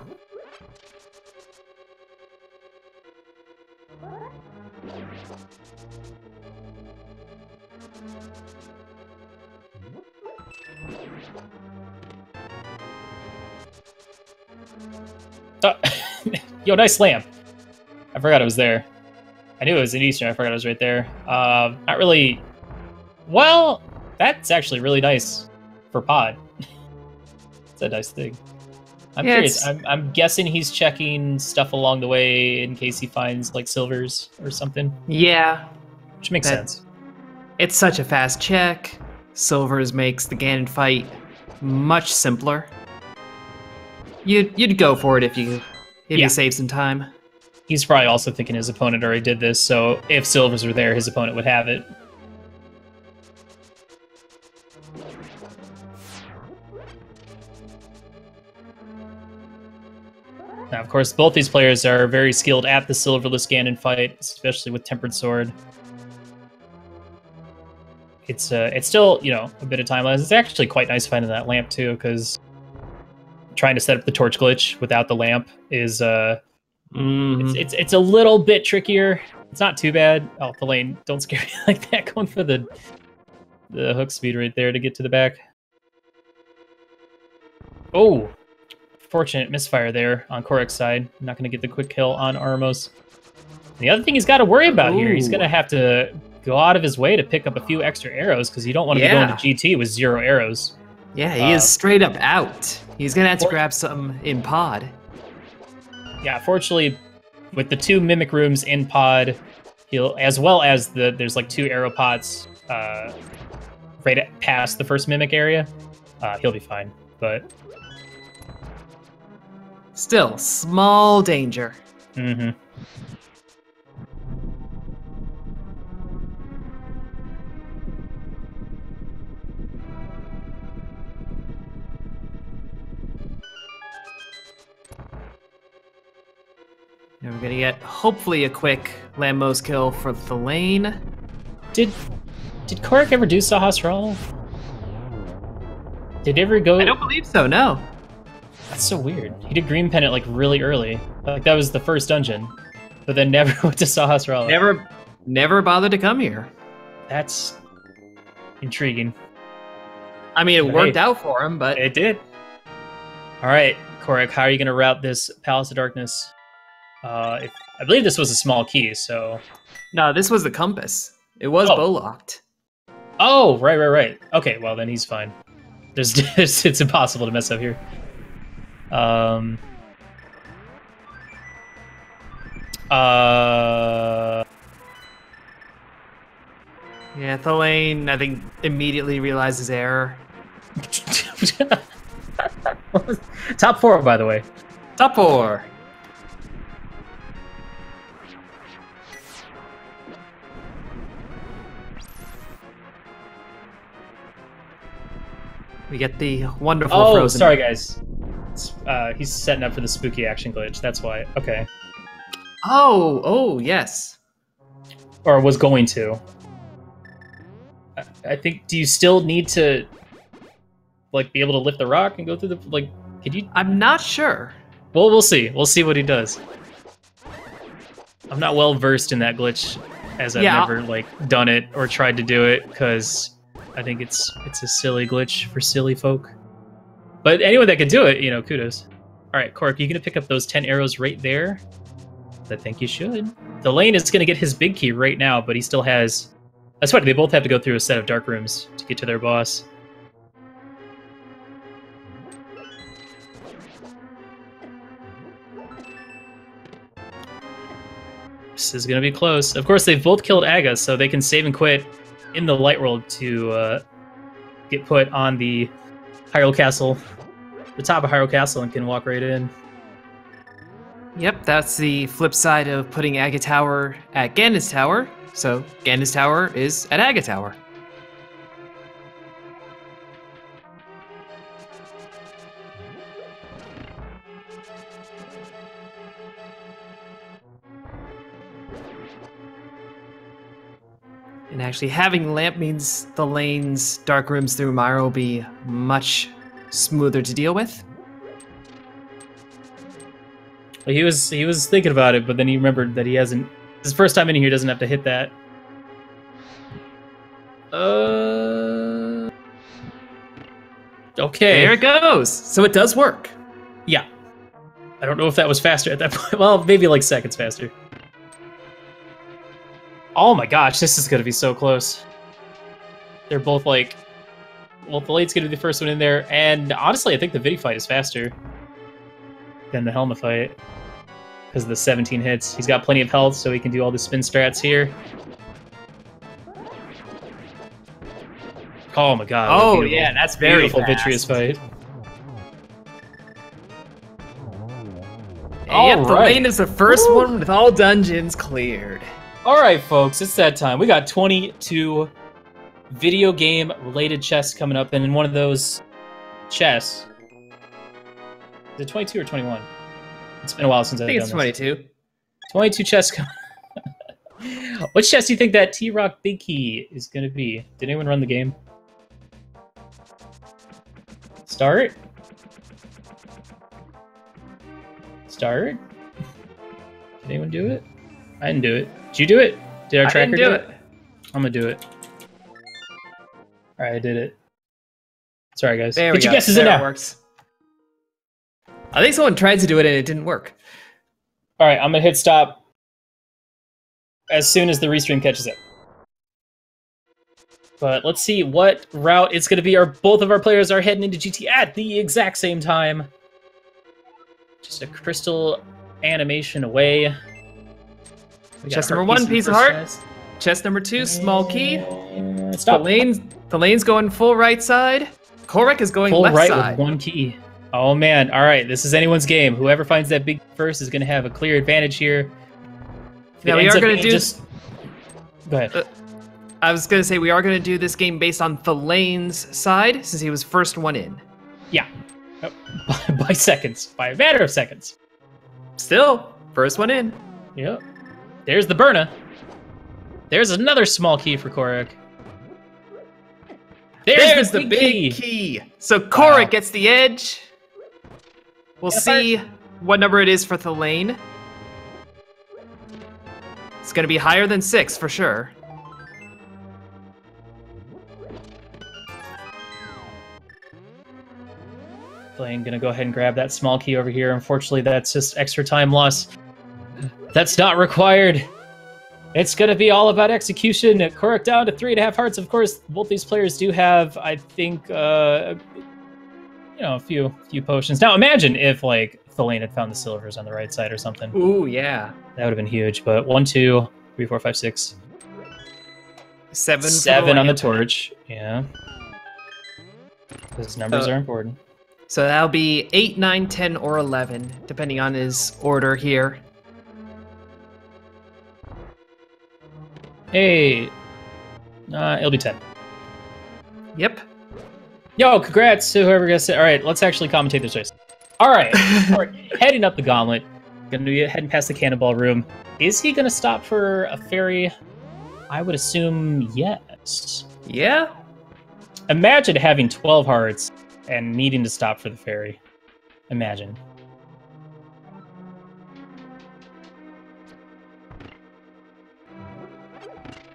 Speaker 2: Yo, nice lamp. I forgot it was there. I knew it was in Eastern. I forgot it was right there. Not really. Well, that's actually really nice for pod. It's a nice thing. I'm curious. I'm guessing he's checking stuff along the way in case he finds like silvers or something.
Speaker 1: Yeah,
Speaker 2: which makes sense.
Speaker 1: It's such a fast check. Silvers makes the Ganon fight much simpler. You'd go for it if you save some time.
Speaker 2: He's probably also thinking his opponent already did this, so if silvers were there, his opponent would have it. Now, of course, both these players are very skilled at the silverless Ganon fight, especially with Tempered Sword. It's still, a bit of time left. It's actually quite nice finding that lamp, too, because trying to set up the torch glitch without the lamp is it's a little bit trickier. It's not too bad. Oh, Thalane, don't scare me like that, going for the hook speed right there to get to the back. Oh, fortunate misfire there on Kohrek's side. Not going to get the quick kill on Armos. The other thing he's got to worry about here, he's going to have to go out of his way to pick up a few extra arrows because you don't want to be going to GT with 0 arrows.
Speaker 1: Yeah, he is straight up out. He's going to have to grab some in pod.
Speaker 2: Yeah, fortunately, with the 2 mimic rooms in pod, he'll, as well as there's like 2 arrow pots right past the first mimic area, he'll be fine. But
Speaker 1: still, small danger.
Speaker 2: Mm-hmm.
Speaker 1: And we're gonna get hopefully a quick Lambos kill for Thalane.
Speaker 2: Did Kohrek ever do Sahasrara? Did it ever go?
Speaker 1: I don't believe so. No.
Speaker 2: That's so weird. He did Green Pennant like really early. Like that was the first dungeon, but then never went to Sahasrara.
Speaker 1: Never bothered to come here.
Speaker 2: That's intriguing.
Speaker 1: I mean, it worked out for him, but
Speaker 2: it did. All right, Kohrek, how are you gonna route this Palace of Darkness? I believe this was a small key, so...
Speaker 1: No, this was the compass. It was bow-locked.
Speaker 2: Oh, right. Okay, well, then he's fine. It's impossible to mess up here. Yeah,
Speaker 1: Thalane, I think, immediately realized his error.
Speaker 2: Top 4, by the way.
Speaker 1: Top 4. We get the wonderful frozen.
Speaker 2: Sorry guys. He's setting up for the spooky action glitch. That's why. Okay.
Speaker 1: Oh, yes.
Speaker 2: Or was going to. I think. Do you still need to, like, be able to lift the rock and go through the like? Could you?
Speaker 1: I'm not sure.
Speaker 2: Well, we'll see. We'll see what he does. I'm not well versed in that glitch, as I've never like done it or tried to do it because. I think it's a silly glitch for silly folk. But anyone that could do it, you know, kudos. All right, Kohrek, you gonna pick up those 10 arrows right there? I think you should. Thalane is gonna get his big key right now, but he still has... That's right, they both have to go through a set of dark rooms to get to their boss. This is gonna be close. Of course, they've both killed Aga, so they can save and quit in the light world to get put on the Hyrule Castle, the top of Hyrule Castle, and can walk right in.
Speaker 1: Yep, that's the flip side of putting Aga Tower at Ganon's Tower. So Ganon's Tower is at Aga Tower. And actually having Lamp means the lanes, dark rooms through Mire will be much smoother to deal with.
Speaker 2: Well, he was thinking about it, but then he remembered that he hasn't... His first time in here, he doesn't have to hit that. Okay.
Speaker 1: There it goes. So it does work.
Speaker 2: Yeah. I don't know if that was faster at that point. Well, maybe like seconds faster. Oh my gosh, this is going to be so close. They're both like... Well, Thalane's going to be the first one in there, and honestly, I think the Vidi fight is faster than the Helma fight. Because of the 17 hits. He's got plenty of health, so he can do all the spin strats here. Oh my god.
Speaker 1: Oh yeah, that's very
Speaker 2: beautiful
Speaker 1: fast.
Speaker 2: Vitreous fight.
Speaker 1: Yep, Thalane is the first one with all dungeons cleared.
Speaker 2: Alright folks, it's that time. We got 22 video game related chests coming up, and in one of those chests... Is it 22 or 21? It's been a while since I've done this.
Speaker 1: I think it's 22.
Speaker 2: 22 chests coming. Which chest do you think that T-Rock Big Key is going to be? Did anyone run the game? Start? Start? Did anyone do it? I didn't do it. Did you do it? Did our tracker do it? I'm gonna do it. Alright, I did it. Sorry guys.
Speaker 1: There we go.
Speaker 2: Get your guesses
Speaker 1: there
Speaker 2: in
Speaker 1: it
Speaker 2: now.
Speaker 1: works. I think someone tried to do it and it didn't work.
Speaker 2: All right, I'm gonna hit stop as soon as the restream catches up. But let's see what route it's gonna be. Both of our players are heading into GT at the exact same time. Just a crystal animation away.
Speaker 1: Chest number 1, piece of heart. Chest number 2, small key.
Speaker 2: Stop.
Speaker 1: Thalane's going full right side. Kohrek is going
Speaker 2: full
Speaker 1: left
Speaker 2: right
Speaker 1: side.
Speaker 2: with 1 key. Oh man, all right, this is anyone's game. Whoever finds that big first is going to have a clear advantage here.
Speaker 1: Now we are going to do...
Speaker 2: Go ahead.
Speaker 1: I was going to say we are going to do this game based on Thalane's side, since he was first one in.
Speaker 2: Yeah. By seconds. By a matter of seconds.
Speaker 1: Still, first one in.
Speaker 2: Yep. There's the Burna. There's another small key for Kohrek.
Speaker 1: There's the big key. So Kohrek gets the edge. We'll see what number it is for Thalane. It's going to be higher than 6 for sure.
Speaker 2: Thalane gonna go ahead and grab that small key over here. Unfortunately, that's just extra time loss. That's not required. It's gonna be all about execution. Kohrek down to 3.5 hearts. Of course, both these players do have, I think, a few potions. Now, imagine if like Thalane had found the silvers on the right side or something.
Speaker 1: Ooh, yeah.
Speaker 2: That would have been huge. But 1, 2, 3, 4, 5, 6, 7 on the torch. Yeah. Those numbers are important.
Speaker 1: So that'll be 8, 9, 10, or 11, depending on his order here.
Speaker 2: Hey, it'll be 10.
Speaker 1: Yep.
Speaker 2: Yo, congrats to whoever gets it. All right, let's actually commentate this race. All right, heading up the gauntlet. Gonna be heading past the cannonball room. Is he gonna stop for a fairy? I would assume yes.
Speaker 1: Yeah?
Speaker 2: Imagine having 12 hearts and needing to stop for the fairy. Imagine.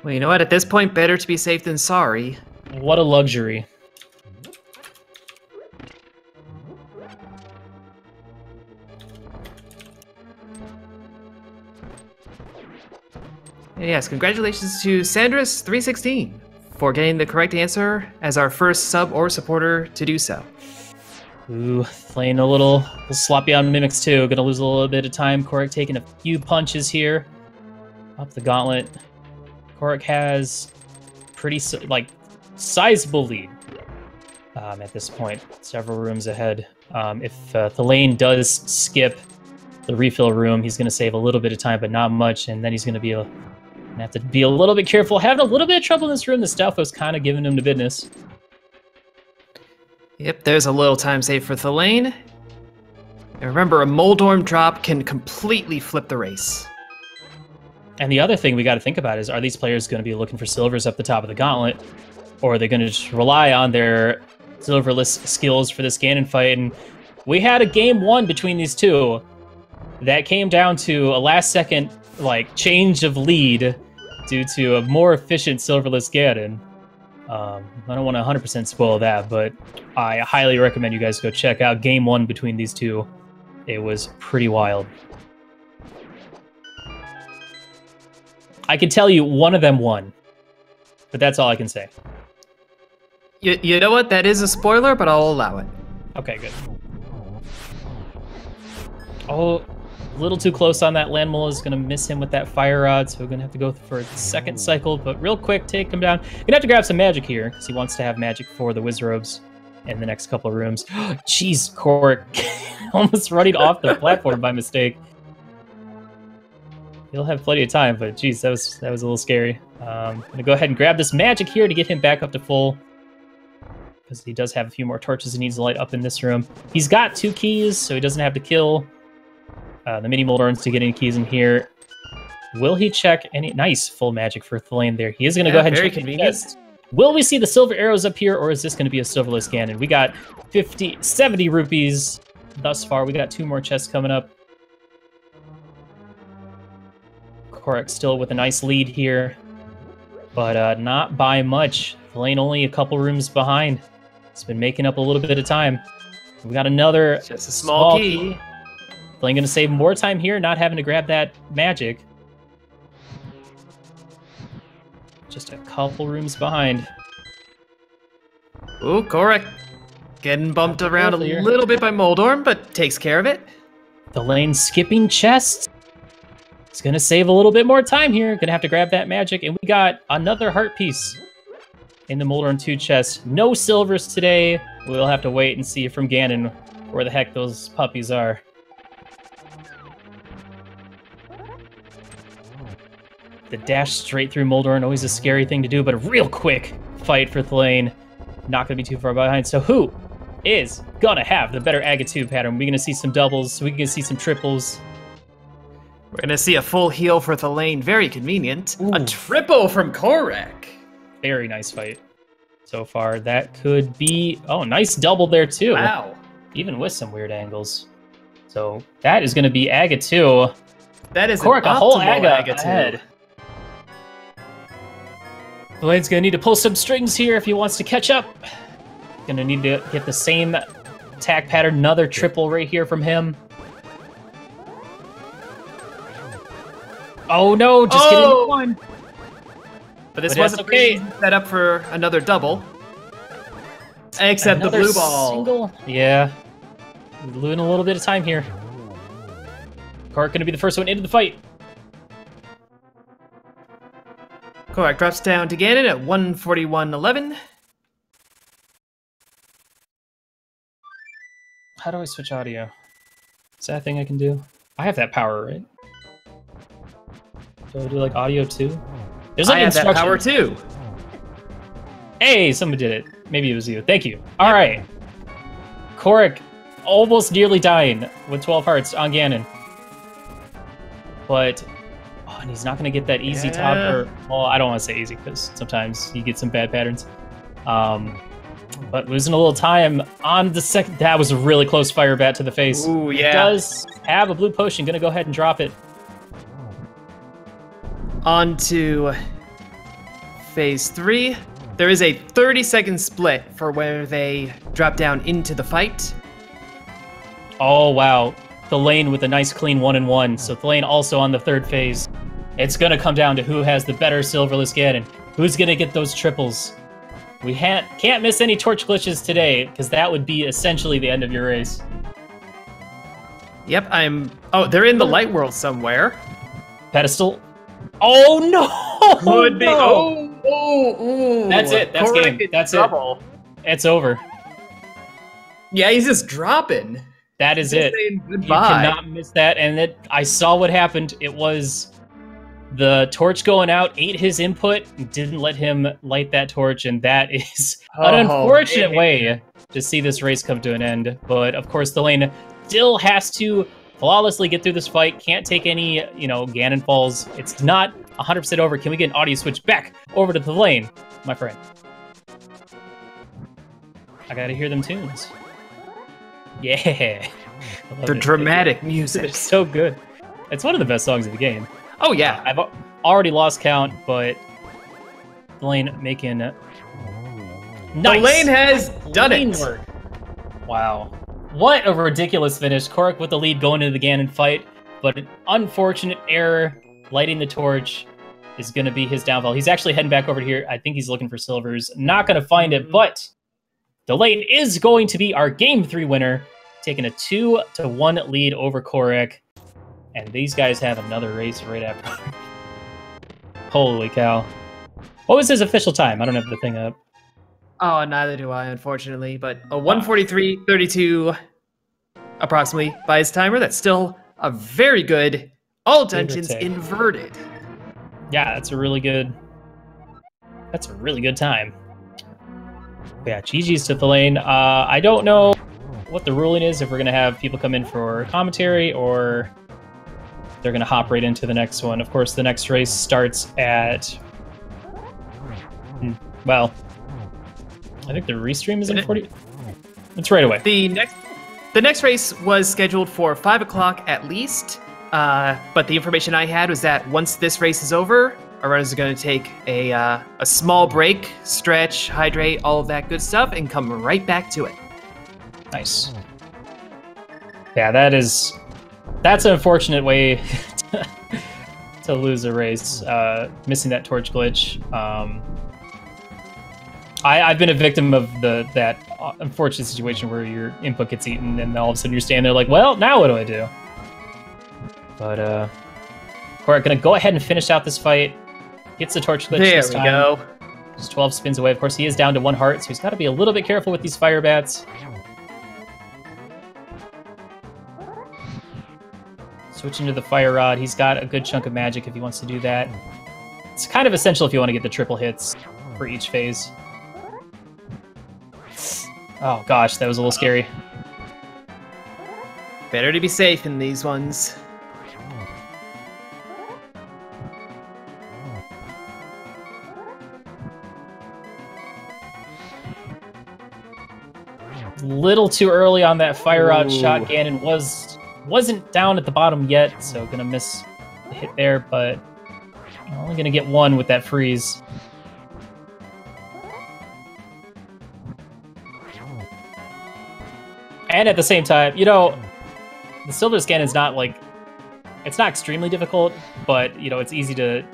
Speaker 1: Well, you know what? At this point, better to be safe than sorry.
Speaker 2: What a luxury.
Speaker 1: And yes, congratulations to Sandris316 for getting the correct answer as our first sub or supporter to do so.
Speaker 2: Ooh, playing a little sloppy on mimics too. Gonna lose a little bit of time. Kohrek taking a few punches here. Up the gauntlet. Kohrek has pretty sizable lead at this point. Several rooms ahead. If Thalane does skip the refill room, he's gonna save a little bit of time, but not much, and then he's gonna have to be a little bit careful. Having a little bit of trouble in this room. The stealth was kind of giving him the business.
Speaker 1: Yep, there's a little time save for Thalane. And remember, a Moldorm drop can completely flip the race.
Speaker 2: And the other thing we got to think about is, are these players going to be looking for silvers up the top of the gauntlet? Or are they going to just rely on their silverless skills for this Ganon fight? And we had a game 1 between these two that came down to a last-second change of lead due to a more efficient silverless Ganon. I don't want to 100% spoil that, but I highly recommend you guys go check out game 1 between these two. It was pretty wild. I can tell you one of them won, but that's all I can say.
Speaker 1: You know what? That is a spoiler, but I'll allow it.
Speaker 2: Okay, good. Oh, a little too close on that. Landmole is going to miss him with that fire rod, so we're going to have to go for a second cycle, but real quick, take him down. You're going to have to grab some magic here, because he wants to have magic for the Wizrobes in the next couple of rooms. Jeez, Kohrek almost running off the platform by mistake. He'll have plenty of time, but geez, that was a little scary. I'm going to go ahead and grab this magic here to get him back up to full, because he does have a few more torches he needs to light up in this room. He's got 2 keys, so he doesn't have to kill the mini Moldorms to get any keys in here. Will he check any? Nice, full magic for Thalane there. He is going to go ahead and check convenient. Will we see the silver arrows up here, or is this going to be a silverless Ganon? We got 70 rupees thus far. We got 2 more chests coming up. Kohrek still with a nice lead here, but not by much. Thalane only a couple rooms behind. It's been making up a little bit of time. We got another
Speaker 1: just a small key.
Speaker 2: Thalane gonna save more time here, not having to grab that magic. Just a couple rooms behind.
Speaker 1: Ooh, Kohrek getting bumped around a little bit by Moldorm, but takes care of it.
Speaker 2: Thalane skipping chests. It's gonna save a little bit more time here. Gonna have to grab that magic, and we got another heart piece in the Moldorm 2 chest. No silvers today. We'll have to wait and see from Ganon where the heck those puppies are. The dash straight through Moldorm, always a scary thing to do, but a real quick fight for Thalane. Not gonna be too far behind. So who is gonna have the better Aga2 pattern? We're gonna see some doubles, we're gonna see some triples.
Speaker 1: We're gonna see a full heal for Thalane, very convenient. Ooh. A triple from Kohrek.
Speaker 2: Very nice fight so far. That could be, oh, nice double there too.
Speaker 1: Wow.
Speaker 2: Even with some weird angles. So that is gonna be Aga2.
Speaker 1: That is
Speaker 2: Kohrek, a whole Aga ahead. Thalane's gonna need to pull some strings here if he wants to catch up. Gonna need to get the same attack pattern. Another triple right here from him. Oh no, just getting one.
Speaker 1: But this wasn't okay. Set up for another double. Except another the blue ball.
Speaker 2: Single. Yeah. We're losing a little bit of time here. Kohrek gonna be the first one into the fight.
Speaker 1: Kohrek drops down to Ganon at 141.11.
Speaker 2: How do I switch audio? Is that a thing I can do? I have that power, right? Do I do like audio too? There's like
Speaker 1: I have that power too.
Speaker 2: Hey, someone did it. Maybe it was you. Thank you. All right. Kohrek almost nearly dying with 12 hearts on Ganon. But, oh, and he's not going to get that easy top. Or, well, I don't want to say easy because sometimes you get some bad patterns. But losing a little time on the second. That was a really close fire bat to the face.
Speaker 1: Ooh, yeah.
Speaker 2: He does have a blue potion. Going to go ahead and drop it.
Speaker 1: On to phase 3. There is a 30-second split for where they drop down into the fight.
Speaker 2: Oh, wow. Thalane with a nice clean 1-1. So Thalane also on the third phase. It's going to come down to who has the better silverless Ganon. Who's going to get those triples. We can't miss any torch glitches today, because that would be essentially the end of your race.
Speaker 1: Yep, oh, they're in the light world somewhere.
Speaker 2: Pedestal. Oh, no!
Speaker 1: Could be. Oh.
Speaker 2: That's it. That's game. That's it. It's over.
Speaker 1: Yeah, he's just dropping.
Speaker 2: That is it. You cannot miss that. And I saw what happened. It was the torch going out, ate his input, didn't let him light that torch, and that is an unfortunate way to see this race come to an end. But, of course, Thalane still has to flawlessly get through this fight. Can't take any, Ganon falls. It's not 100% over. Can we get an audio switch back over to Thalane, my friend? I gotta hear them tunes. Yeah.
Speaker 1: The dramatic music.
Speaker 2: It's so good. It's one of the best songs of the game.
Speaker 1: Oh, yeah.
Speaker 2: I've already lost count, but Thalane making nice.
Speaker 1: Thalane has done it.
Speaker 2: Work. Wow. What a ridiculous finish. Kohrek with the lead going into the Ganon fight, but an unfortunate error lighting the torch is going to be his downfall. He's actually heading back over here. I think he's looking for silvers. Not going to find it, but Thalane is going to be our Game 3 winner, taking a 2-1 lead over Kohrek. And these guys have another race right after. Holy cow. What was his official time? I don't have the thing up.
Speaker 1: Oh, neither do I, unfortunately. But a 1:43.32 approximately by his timer. That's still a very good. All dungeons inverted.
Speaker 2: Yeah, that's a really good time. But yeah, GG's to Thalane. I don't know what the ruling is, if we're going to have people come in for commentary or they're going to hop right into the next one. Of course, the next race starts at, well, I think the restream is in 40. It's right away.
Speaker 1: The next race was scheduled for 5 o'clock at least, but the information I had was that once this race is over, our runners are going to take a small break, stretch, hydrate, all of that good stuff, and come right back to it.
Speaker 2: Nice. Yeah, that's an unfortunate way to lose a race. Missing that torch glitch. I've been a victim of that unfortunate situation where your input gets eaten, and all of a sudden you're standing there like, well, now what do I do? But Kohrek gonna go ahead and finish out this fight. Gets the torch glitch this time.
Speaker 1: There we go.
Speaker 2: Just 12 spins away. Of course, he is down to 1 heart, so he's got to be a little bit careful with these fire bats. Switching to the fire rod, he's got a good chunk of magic if he wants to do that. It's kind of essential if you want to get the triple hits for each phase. Oh gosh, that was a little scary.
Speaker 1: Better to be safe in these ones.
Speaker 2: Little too early on that fire rod shot. Ganon wasn't down at the bottom yet, so gonna miss the hit there, but only gonna get 1 with that freeze. And at the same time, you know, the silver scan is not like, it's not extremely difficult, but you know, it's easy to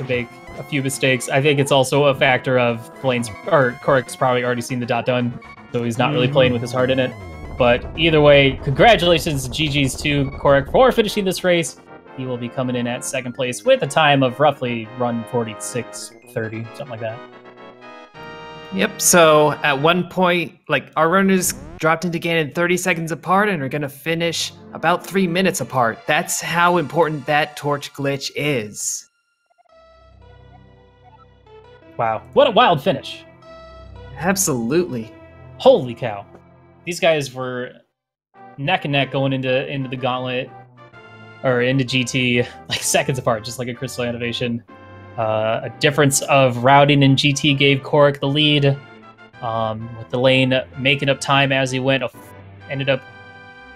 Speaker 2: make a few mistakes. I think it's also a factor of Kohrek's probably already seen the dot done, so he's not really playing with his heart in it. But either way, congratulations, GG's to Kohrek for finishing this race. He will be coming in at 2nd place with a time of roughly run 46:30, something like that.
Speaker 1: Yep, so at one point, like, our runners dropped into Ganon 30 seconds apart and are gonna finish about 3 minutes apart. That's how important that torch glitch is.
Speaker 2: Wow, what a wild finish.
Speaker 1: Absolutely.
Speaker 2: Holy cow. These guys were neck and neck going into the gauntlet, or into GT, like seconds apart, just like a Crystal Innovation. A difference of routing in GT gave Kohrek the lead, with thalane making up time as he went. Ended up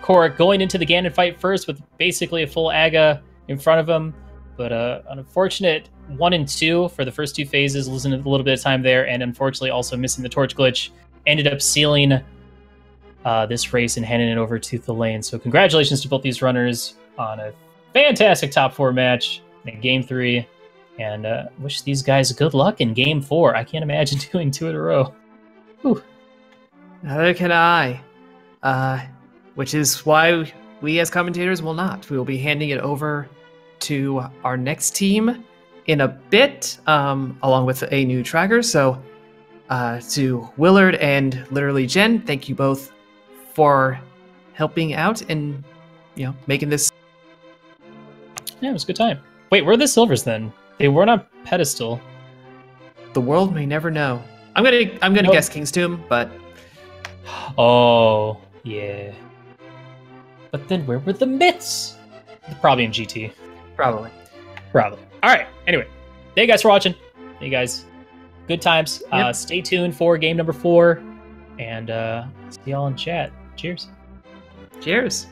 Speaker 2: Kohrek going into the Ganon fight first with basically a full Aga in front of him, but an unfortunate 1 and 2 for the first 2 phases, losing a little bit of time there, and unfortunately also missing the torch glitch. Ended up sealing this race and handing it over to thalane. So congratulations to both these runners on a fantastic top 4 match in Game 3. And wish these guys good luck in Game 4. I can't imagine doing 2 in a row. Whew.
Speaker 1: Neither can I. Which is why we as commentators will not. We will be handing it over to our next team in a bit, along with a new tracker. So to Willard and literally Jen, thank you both for helping out and, you know, making this.
Speaker 2: Yeah, it was a good time. Wait, where are the silvers then? They weren't on pedestal.
Speaker 1: The world may never know. I'm gonna guess King's Tomb, but
Speaker 2: oh yeah. But then where were the mitts? Probably in GT.
Speaker 1: probably.
Speaker 2: All right. Anyway, thank you guys for watching. Thank you guys. Good times.
Speaker 1: Yep.
Speaker 2: Stay tuned for game number 4, and see y'all in chat. Cheers.
Speaker 1: Cheers.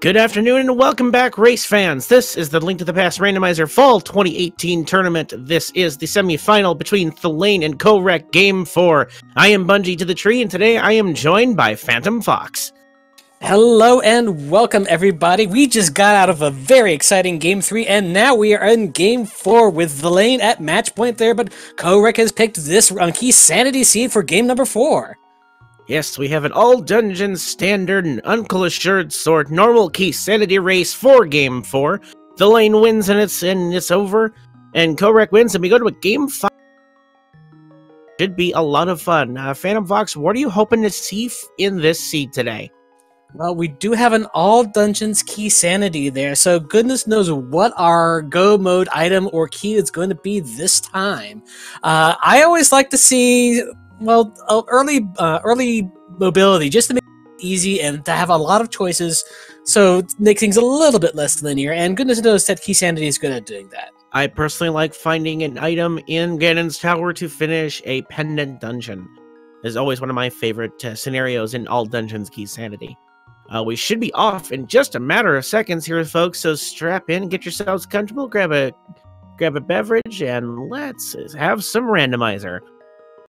Speaker 3: Good afternoon and welcome back, race fans. This is the Link to the Past Randomizer Fall 2018 tournament. This is the semi-final between Thalane and Kohrek Game 4. I am Bungie to the Tree, and today I am joined by Phantom Fox.
Speaker 4: Hello and welcome, everybody. We just got out of a very exciting Game 3, and now we are in Game 4 with Thalane at match point there, but Kohrek has picked this key sanity seed for Game number 4.
Speaker 3: Yes, we have an all-dungeons standard and Uncle Assured Sword normal key sanity race for Game 4. Thalane wins and it's over, and Kohrek wins, and we go to a Game 5. Should be a lot of fun. Phantom Fox, what are you hoping to see in this seed today?
Speaker 4: Well, we do have an all-dungeons key sanity there, so goodness knows what our go mode item or key is going to be this time. I always like to see, well, early mobility, just to make it easy and to have a lot of choices, so make things a little bit less linear, and goodness knows that key sanity is good at doing that.
Speaker 3: I personally like finding an item in Ganon's Tower to finish a pendant dungeon. It's always one of my favorite scenarios in all dungeons key sanity. We should be off in just a matter of seconds here, folks, so strap in, get yourselves comfortable, grab a beverage, and let's have some randomizer.